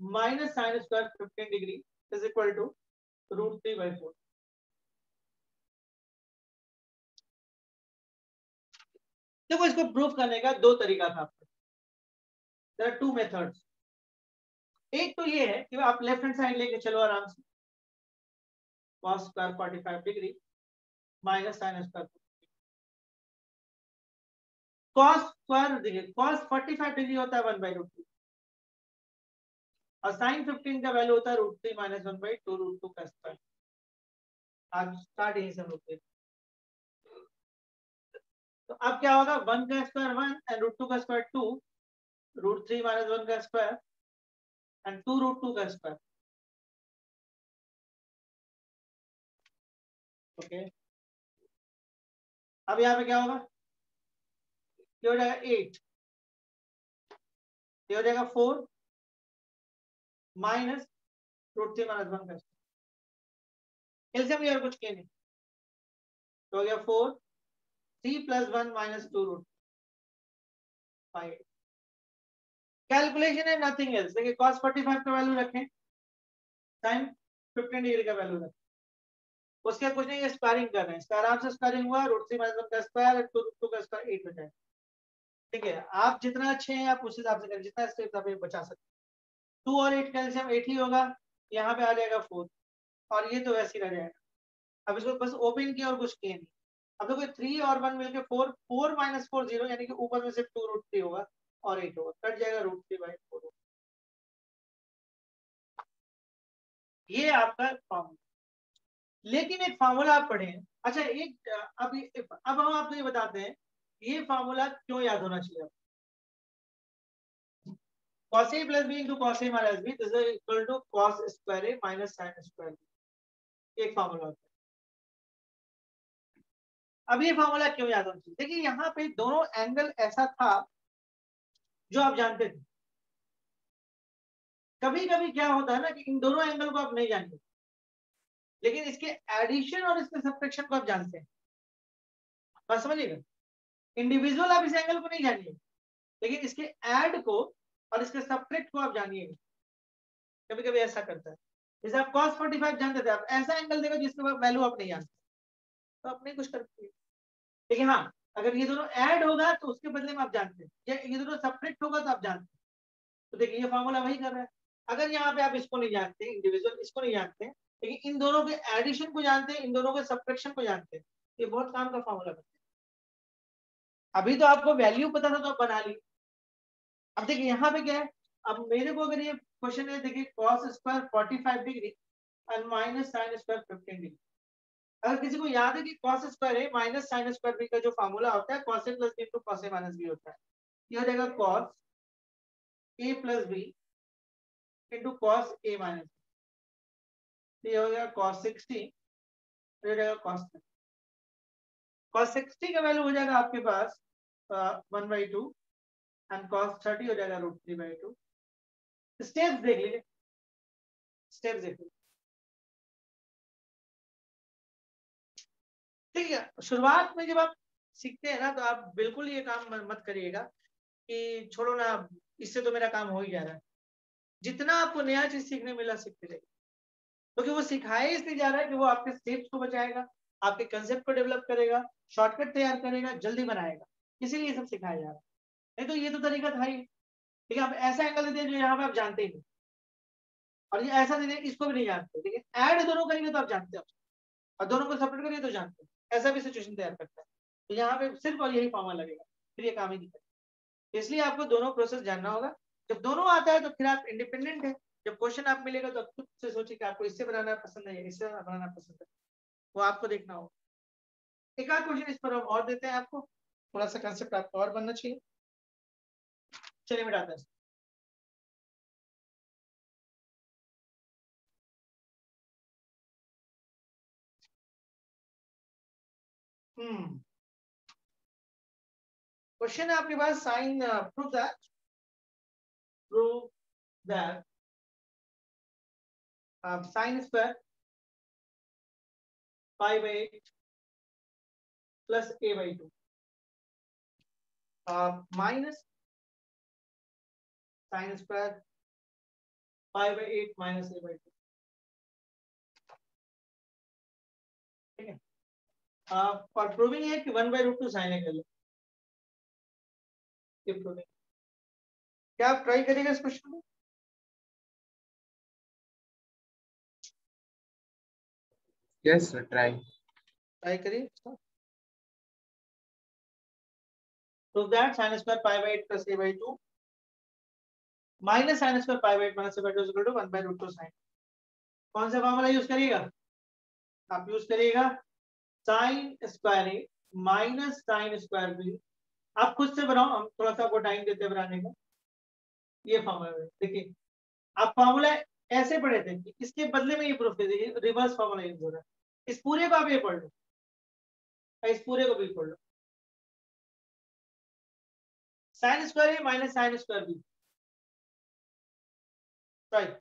minus sine square 15 degree is equal to √3/4। देखो इसको प्रूव करने का दो तरीका था आपको, देयर आर 2 मेथड्स। एक तो ये है कि आप लेफ्ट हैंड साइड लेके चलो आराम से, cos square 45 degree minus sine square. cos square देखिए, cos 45 डिग्री होता है 1/√2 और साइन 15 का वैल्यू होता है √3 माइनस 1/2 √2 का स्क्वायर। आज स्टार्ट यहीं से हम लोग। तो अब क्या होगा, 1 का स्क्वायर 1 एंड √2 का स्क्वायर 2, √3 माइनस 1 का स्क्वायर एंड 2 √2 का स्क्वायर। ओके, अब यहाँ पे क्या होगा, ये हो जाएगा 8, ये हो जाएगा 4 माइनस √3 माइनस 1 का स्क्वायर। एलसीएम यार कुछ किए नहीं, तो हो गया 4 3+1 -2 रूट 5। कैलकुलेशन है नथिंग एल्स। देखिए cos 45 का वैल्यू रखें, sin 15 डिग्री का वैल्यू रखें, उसके कुछ नहीं, ये स्क्वायरिंग कर रहे हैं, इसका आराम से स्क्वायरिंग हुआ, √3 - 1 का स्क्वायर 2 का स्क्वायर 8 हो जाएगा। ठीक है, आप जितना अच्छे हैं आप उस हिसाब से करें, जितना स्टेप आप बचा सकते। 2 और 8 कैल्शियम 8 ही होगा, यहाँ पे आ जाएगा 4 और ये तो वैसे ही रह जाएगा। अब इसको बस ओपन किया और कुछ किया नहीं। अब देखो 3 और 1 मिलके 4, 4 - 4 0, यानी कि ऊपर में सिर्फ 2 √3 होगा और 8 होगा, कट जाएगा √3/4। ये आपका फॉर्मूला। लेकिन एक फार्मूला आप पढ़े। अच्छा एक अब हम आपको ये बताते हैं ये फार्मूला क्यों याद होना चाहिए। cos A plus B into cos A minus B is equal to cos square A minus sin square B। एक फार्मूला होता है। अब ये फार्मूला क्यों याद होना चाहिए? देखिए यहाँ पे दोनों एंगल ऐसा था जो आप जानते थे। कभी कभी क्या होता है ना कि इन दोनों एंगल को आप नहीं जानते, लेकिन इसके एडिशन और इसके सब्ट्रैक्शन को आप जानते हैं। बात समझिएगा, इंडिविजुअल आप इस एंगल को नहीं जानिए, लेकिन इसके ऐड को और इसके सब्ट्रैक्ट को आप जानिएगा। कभी कभी ऐसा करता है, जैसे आप cos 45 जानते थे, आप ऐसा एंगल देगा जिसके वैल्यू आप नहीं जानते, तो आप नहीं कुछ करते। लेकिन हाँ, अगर ये दोनों ऐड होगा तो उसके बदले में आप जानते हैं, ये दोनों सब्ट्रैक्ट होगा तो आप जानते हैं। तो देखिए ये फार्मूला वही कर रहा है। अगर यहाँ पे आप इसको नहीं जानते, इंडिविजुअल इसको नहीं जानते, लेकिन इन दोनों के एडिशन को जानते हैं, इन दोनों के सब्ट्रैक्शन को जानते हैं, ये बहुत काम का फार्मूला बनता है। अभी तो आपको वैल्यू पता था तो आप बना ली। अब देखिए यहाँ पे क्या है, अब मेरे को अगर ये क्वेश्चन है, देखिए cos स्क्वायर 45 डिग्री और माइनस sin स्क्वायर 15 डिग्री। अगर किसी को याद है कि cos स्क्वायर है माइनस sin स्क्वायर बी का जो फार्मूला होता है cos A plus B into cos A minus B होता है। ये हो जाएगा cos A plus B into cos A minus B। ये हो जाएगा cos 60, ये हो जाएगा cos 30। cos 60 का वैल्यू हो जाएगा आपके पास 1/2 एंड cos 30 हो जाएगा √3/2। स्टेप्स देख लीजिए, स्टेप्स देख लीजिए। ठीक है, शुरुआत में जब आप सीखते हैं ना तो आप बिल्कुल ये काम मत करिएगा कि छोड़ो ना, इससे तो मेरा काम हो ही जा रहा है। जितना आपको नया चीज सीखने मिला सीखते रहिए, क्योंकि वो सिखाया इसलिए जा रहा है कि वो आपके स्टेप्स को बचाएगा, आपके कंसेप्ट को डेवलप करेगा, शॉर्टकट तैयार करेगा, जल्दी बनाएगा, इसीलिए ये सब सिखाया जा रहा है। नहीं तो ये तो तरीका था ही। ठीक है, आप ऐसा एंगल देते हैं जो यहाँ पे आप जानते ही नहीं, और ये ऐसा देते हैं इसको भी नहीं जानते, लेकिन ऐड दोनों करेंगे तो आप जानते हो, और दोनों को सेपरेट करेंगे तो जानते हो। ऐसा भी सिचुएशन तैयार करता है। तो यहाँ पे सिर्फ और यही फॉर्मूला लगेगा, फिर ये काम ही नहीं करेगा। इसलिए आपको दोनों प्रोसेस जानना होगा। जब दोनों आता है तो फिर आप इंडिपेंडेंट है। जब क्वेश्चन आप मिलेगा तो आप खुद से सोचिए कि आपको इससे बनाना पसंद है, इससे बनाना पसंद है, वो आपको देखना होगा। एक आध क्वेश्चन इस पर हम और देते हैं आपको, थोड़ा सा कंसेप्ट आपको और बनना चाहिए। चलिए मिटाते हैं। क्वेश्चन है आपके पास, sine prove that sine square π/8 plus a/2 minus sin square π/8 minus a/2। ठीक है, और प्रूविंग है कि 1/√2 sin a कर लो। ये प्रूविंग, क्या आप ट्राई करिएगा इस क्वेश्चन को? Yes, sir. Try. ट्राई करिए। Prove that sin square π/8 plus a/2 minus sin square π/8 minus a/2 is equal to 1/√2 sin। कौन सा फॉर्मूला यूज करिएगा? आप यूज करिएगा साइन स्क्वायर ए माइनस साइन स्क्वायर बी। आप खुद से बनाओ, हम थोड़ा सा आपको टाइम देते हैं बनाने का। ये फॉर्मूला देखिए, आप फॉर्मूला ऐसे पढ़े थे कि इसके बदले में ये प्रूफ दे दीजिए, रिवर्स फॉर्मूला यूज हो रहा है। इस पूरे को आप ये पढ़ लो, इस पूरे को भी पढ़ लो। साइन स्क्वायर ए minus sine square B, right.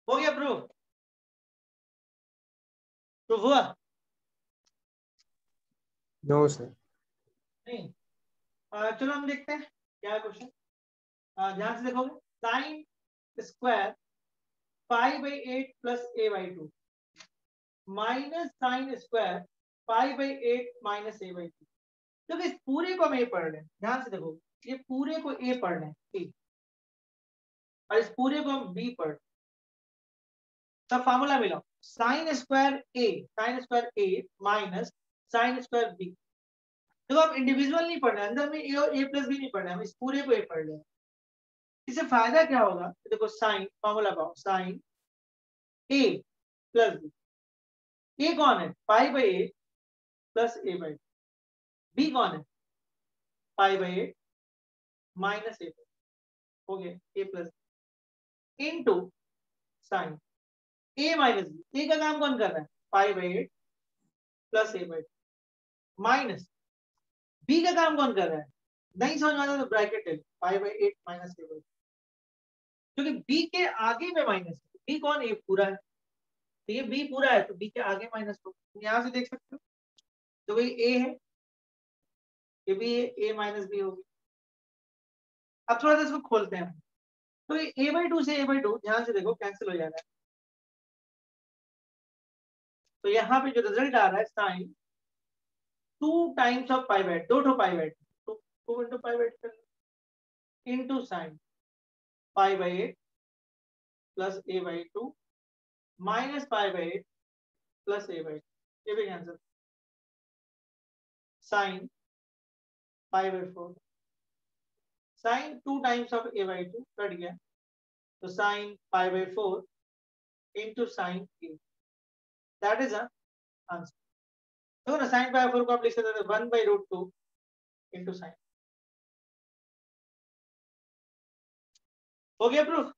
हो गया प्रूफ? प्रूफ हुआ? No sir. नहीं। चलो हम देखते हैं क्या क्वेश्चन। ध्यान से देखोगे, sine square pi by 8 plus a by 2 minus sine square pi by 8 minus a by 2। तो इस पूरे को हम ए पढ़ रहे हैं, ध्यान से देखो, ये पूरे को ए पढ़ रहे हैं ए, और इस पूरे को हम बी पढ़। सब फार्मूला मिलाओ, साइन स्क्वायर ए माइनस साइन स्क्वायर बी। देखो हम इंडिविजुअल नहीं पढ़ रहे हैं, अंदर में ए और ए प्लस बी नहीं पढ़ रहे हैं, हम इस पूरे को ए पढ़ रहे हैं। इससे फायदा क्या होगा? देखो साइन फॉर्मूला पाओ, sine A plus b. A कौन है? Pi by a plus a by, b कौन है? Pi by a minus a by, हो गया a plus into sine A minus b. A का काम कौन कर रहा है? Pi by eight plus a by minus B का काम कौन कर रहा है? नहीं समझ में आता तो ब्रैकेट है, pi by eight minus a by, क्योंकि बी के आगे में माइनस है। बी कौन? ए पूरा है, तो ये बी पूरा है तो बी के आगे माइनस हो, यहां से देख सकते हो। तो भाई ए है, ये भी ए माइनस बी होगी। अब थोड़ा सा इसको खोलते हैं। तो ये ए बाई टू से ए बाई टू ध्यान से देखो कैंसिल हो जाएगा। तो यहाँ पे जो रिजल्ट आ रहा है sine 2 times of pi by 8, दो ठो पाई बाई 8, तो 2 into pi by 8 into sine pi by 8 plus a by 2 minus pi by 8 plus a by 2, ये भी cancel. Sine pi by 4, sine 2 times of a by 2 cut गया, तो sine pi by 4 into sine a, that is answer. देखो ना, sine pi 4 को आप लिख सकते हैं 1 बाई रूट 2 इंटू साइन। हो गया प्रूफ?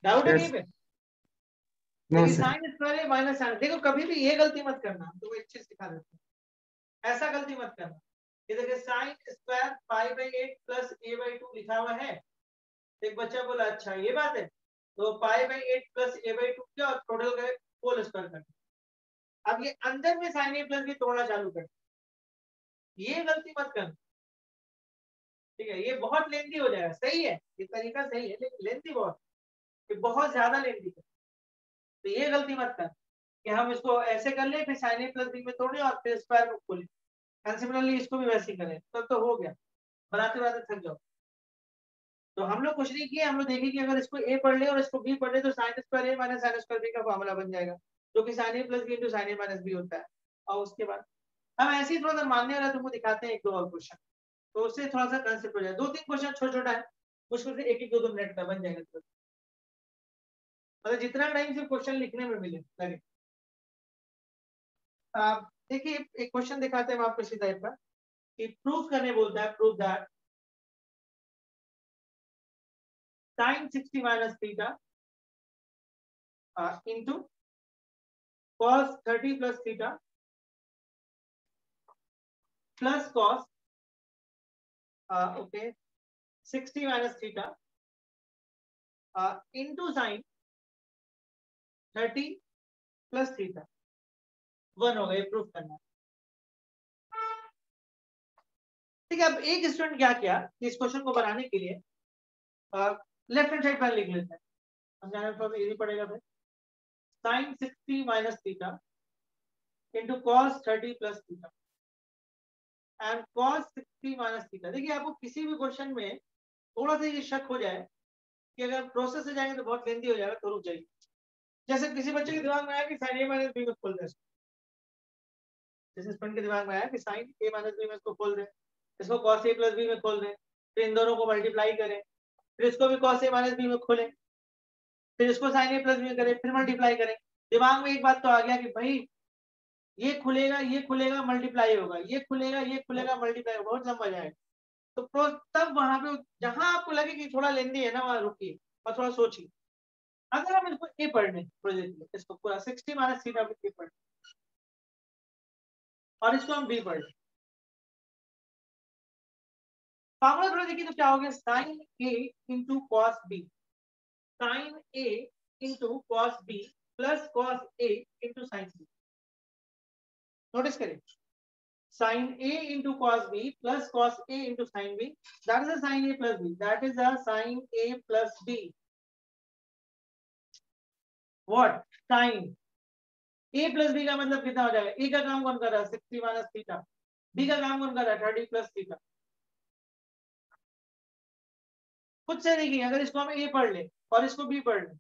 डाउट है Yes. कहीं पे? No, देखिए sir. साइन स्क्वायर ए माइनस साइन, देखो कभी भी ये गलती मत करना, तो एक चीज सिखा देते हैं, ऐसा गलती मत करना। ये देखिए sine square pi by 8 plus a by 2 लिखा हुआ है। एक बच्चा बोला अच्छा ये बात है, तो पाई बाई 8 प्लस ए बाई 2 क्या और टोटल का होल स्क्वायर कर। अब ये अंदर में साइन ए प्लस बी तोड़ना चालू कर, ये गलती मत करना, ठीक है? ये बहुत लेंथी हो जाएगा। सही है, ये तरीका सही है, लेकिन लेंथी बहुत, ये बहुत ज्यादा लेंथी है। तो ये गलती मत कर कि हम इसको ऐसे कर ले फिर साइन ए प्लस बी में तोड़े और फिर स्क्वायर को खोले, एंड सिमिलरली इसको भी वैसे ही करें, तब तो हो गया, बनाते बनाते थक जाओ। तो हम लोग कुछ नहीं किए, हम लोग देखें कि अगर इसको ए पढ़ ले और इसको बी पढ़ ले तो साइन स्क्वायर ए माइनस साइन स्क्वायर बी का फॉर्मूला बन जाएगा, जो कि साइन ए प्लस बी इंटू साइन ए माइनस बी होता है। और उसके बाद हम ऐसे ही थोड़ा सा मानने वाला तुमको दिखाते हैं एक दो और क्वेश्चन, तो उससे थोड़ा सा कंसेप्ट हो जाए। दो तीन क्वेश्चन छोटा छोटा है, मुश्किल से एक एक दो मिनट का बन जाएगा, मतलब जितना टाइम सिर्फ क्वेश्चन लिखने में मिले लगे। आप देखिए एक क्वेश्चन दिखाते हैं हम आपको इसी टाइप का, कि प्रूफ करने बोलता है, proof that sin 60 minus theta into cos 30 plus theta plus cos okay 60 minus theta into sin 30 plus theta 1 हो गया, प्रूफ करना। ठीक है, अब एक स्टूडेंट क्या किया कि इस क्वेश्चन को बनाने के लिए लेफ्ट हैंड साइड पर लिख लेते हैं, समझाने में थोड़ा इजी पड़ेगा। फिर sin 60 minus theta into cos 30 plus theta and cos 60 minus theta। देखिए आपको किसी भी क्वेश्चन में थोड़ा सा ये शक हो जाए कि अगर प्रोसेस से जाएंगे तो बहुत लेंथी हो जाएगा, तो रुक जाइए। जैसे किसी बच्चे के दिमाग में आया कि साइन ए माइनस बी में खोल दे, जैसे स्टूडेंट के दिमाग में आया कि साइन ए माइनस बी में इसको खोल दे, इसको cos ए प्लस बी में खोल दे, फिर इन दोनों को मल्टीप्लाई करें, फिर इसको भी cos ए माइनस बी में खोलें, फिर इसको साइन ए प्लस बी में करें, फिर मल्टीप्लाई करें। दिमाग में एक बात तो आ गया कि भाई ये खुलेगा मल्टीप्लाई होगा, ये खुलेगा मल्टीप्लाई होगा, बहुत लंबा जाएगा। तो तब वहां पे जहां आपको लगे कि थोड़ा लेंदी है ना, वहां रुकिए और थोड़ा सोचिए। अगर हम इसको ए पढ़ लें प्रोजेक्ट में, इसको पूरा 60 माइनस थीटा ए पढ़ और इसको हम बी पढ़ लें, फॉर्मूला थोड़ा देखिए तो क्या हो गया, sine A into cos B, sine A into cos B plus cos A into sine B. Notice करें, sin A into cos B plus cos A into sin B, that is a sin A plus B, that is a sin A plus B. What? Sin A plus B का मतलब कितना हो जाएगा? A का काम कौन कर रहा है? 60 minus theta. B का काम कौन कर रहा है? 30 plus theta. खुद से देखिए, अगर इसको हम A पढ़ ले और इसको B पढ़ ले,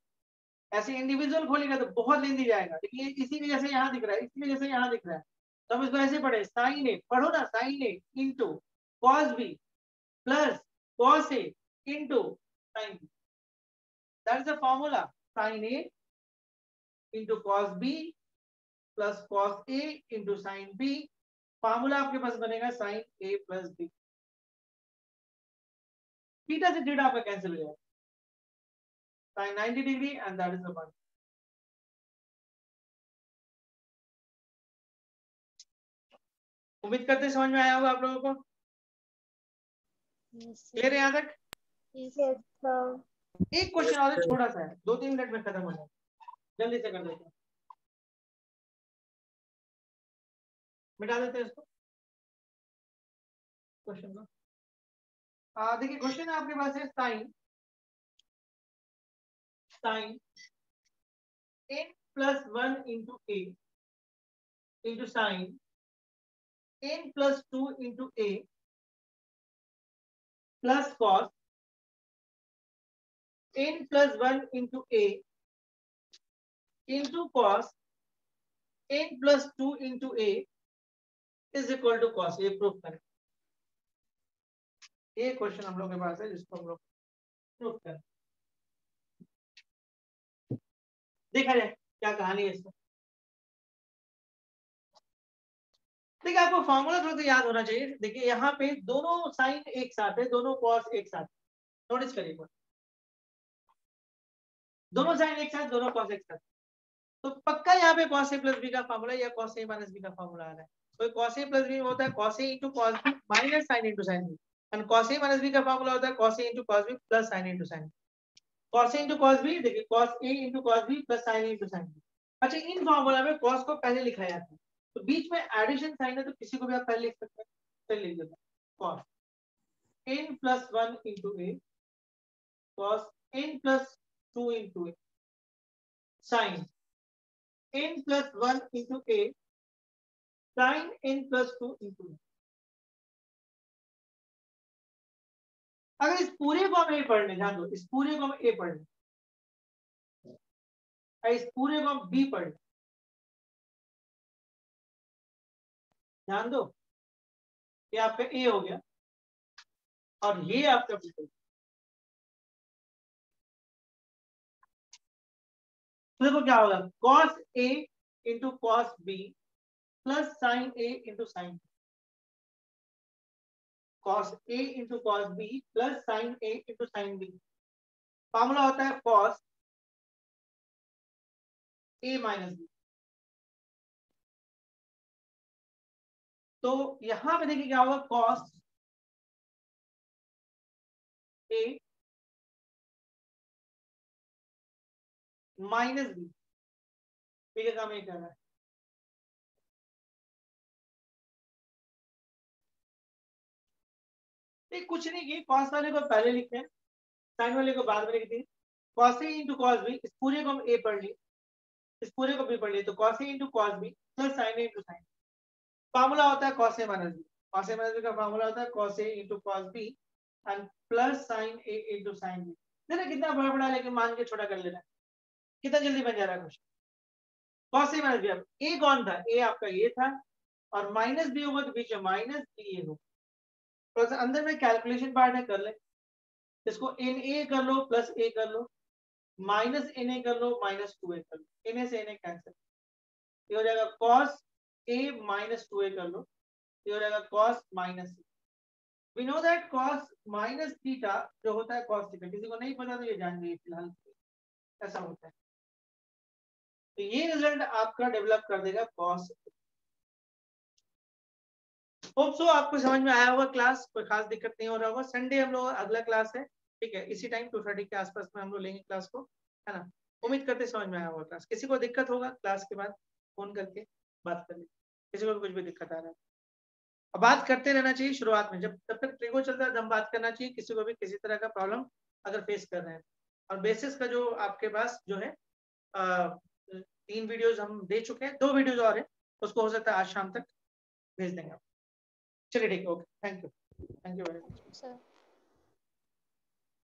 ऐसे इंडिविजुअल खोलेगा तो बहुत लेंदी जाएगा, लेकिन इसी वजह से यहाँ दिख रहा है, इसी वजह से यहाँ दिख रहा है। तो हम इसको ऐसे पढ़े, साइन ए पढ़ो ना, sine A into cos B plus cos A into sin B. That is the formula. Sin A into cos B plus cos A into sin B. Formula आपके पास बनेगा sin A plus B. Theta से theta आपका cancel हो जाएगा, sin 90 degree and that is the one. उम्मीद करते समझ में आया होगा आप लोगों को, क्लियर है यहाँ तक? एक क्वेश्चन और छोटा सा है, 2-3 मिनट में खत्म हो जाएगा, जल्दी से कर देते हैं, मिटा देते हैं इसको क्वेश्चन को। देखिए क्वेश्चन आपके पास है sign n plus 1 into a into sin n plus 2 into a plus cos n plus 1 into a into cos n plus 2 into a is equal to cos। ये प्रूफ करें, ये क्वेश्चन हम लोग के पास है जिसको हम लोग प्रूफ करें। देखा जाए क्या कहानी है इसमें। देखिए आपको फॉर्मूला थोड़ा सा याद होना चाहिए। देखिए यहाँ पे दोनों साइन एक साथ है, दोनों कॉस एक साथ। नोटिस करिए, दोनों साइन एक साथ, दोनों कॉस एक साथ, तो पक्का यहाँ पे cos a प्लस बी का फॉर्मूला या cos a माइनस बी का फॉर्मूला आ रहा है। तो cos a प्लस बी होता है cos a into cos b minus sine into sine b, and cos a minus B का फॉर्मूला होता है cos a into cos b plus sine into sine. cos a into cos b, देखिए cos a into cos b plus sine into sine b. अच्छा, इन formula में cos को पहले लिखा जाता है, तो बीच में एडिशन साइन है तो किसी को भी आप पहले लिख सकते हैं, चलिए लिख देते हैं cos n plus 1 into a cos n plus 2 into a sin n plus 1 into a sin n plus 2 into a। अगर इस पूरे को हम a पढ़ लें, ध्यान दो, इस पूरे को हम a पढ़ लें, इस पूरे को हम b पढ़ लें, ध्यान दो, ये आपका a हो गया और ये आपका b हो गया। तो देखो क्या होगा, cos a into cos b plus sin a into sin b, cos a into cos b plus sin a into sin b। Formula होता है cos a माइनस b। तो यहां पे देखिए क्या होगा, cos a माइनस बी, ठीक है, काम ये कर रहा है। कुछ नहीं किए, cos वाले को पहले लिखते हैं, sin वाले को बाद में लिख दिए। cos a into cos b, इस पूरे को हम a पढ़ लिए, इस पूरे को b पढ़ लिए, तो cos a into cos b plus sin a into sin। Formula होता है cos a minus b, cos a minus b का फॉर्मूला होता है cos a into cos b and plus sin a into sin b। देखना कितना बड़ा बड़ा, लेकिन मान के छोटा कर लेना, कितना जल्दी बन जा रहा है question. cos a minus b, अब a कौन था, a आपका ये था, और माइनस b होगा तो बीच में माइनस b होगा, तो अंदर में कैलकुलेशन पार्ट है, कर ले, इसको एन ए कर लो प्लस ए कर लो, माइनस एन ए कर लो माइनस 2a कर लो, एन ए से एन ए कैंसिल, ये हो जाएगा cos a माइनस 2a कर लो, ये हो जाएगा cos minus c। We know that cos minus theta जो होता है cos थीटा, किसी को नहीं पता तो ये जान लीजिए फिलहाल ऐसा होता है। तो ये रिजल्ट आपका डेवलप कर देगा cos। होप सो आपको समझ में आया होगा, क्लास कोई खास दिक्कत नहीं हो रहा होगा। संडे हम लोग अगला क्लास है, ठीक है, इसी टाइम 2:30 के आसपास में हम लोग लेंगे क्लास को, है ना। उम्मीद करते समझ में आया होगा क्लास। किसी को दिक्कत होगा क्लास के बाद फोन करके बात कर ले, किसी को कुछ भी दिक्कत आ रहा है। अब बात करते रहना चाहिए शुरुआत में, जब तब तक ट्रिगो चलता है तब बात करना चाहिए, किसी को भी किसी तरह का प्रॉब्लम अगर फेस कर रहे हैं। और बेसिस का जो आपके पास जो है 3 वीडियोज हम दे चुके हैं, 2 वीडियोज और है, उसको हो सकता है आज शाम तक भेज देंगे। चलिए ठीक है, okay, thank you very much sir.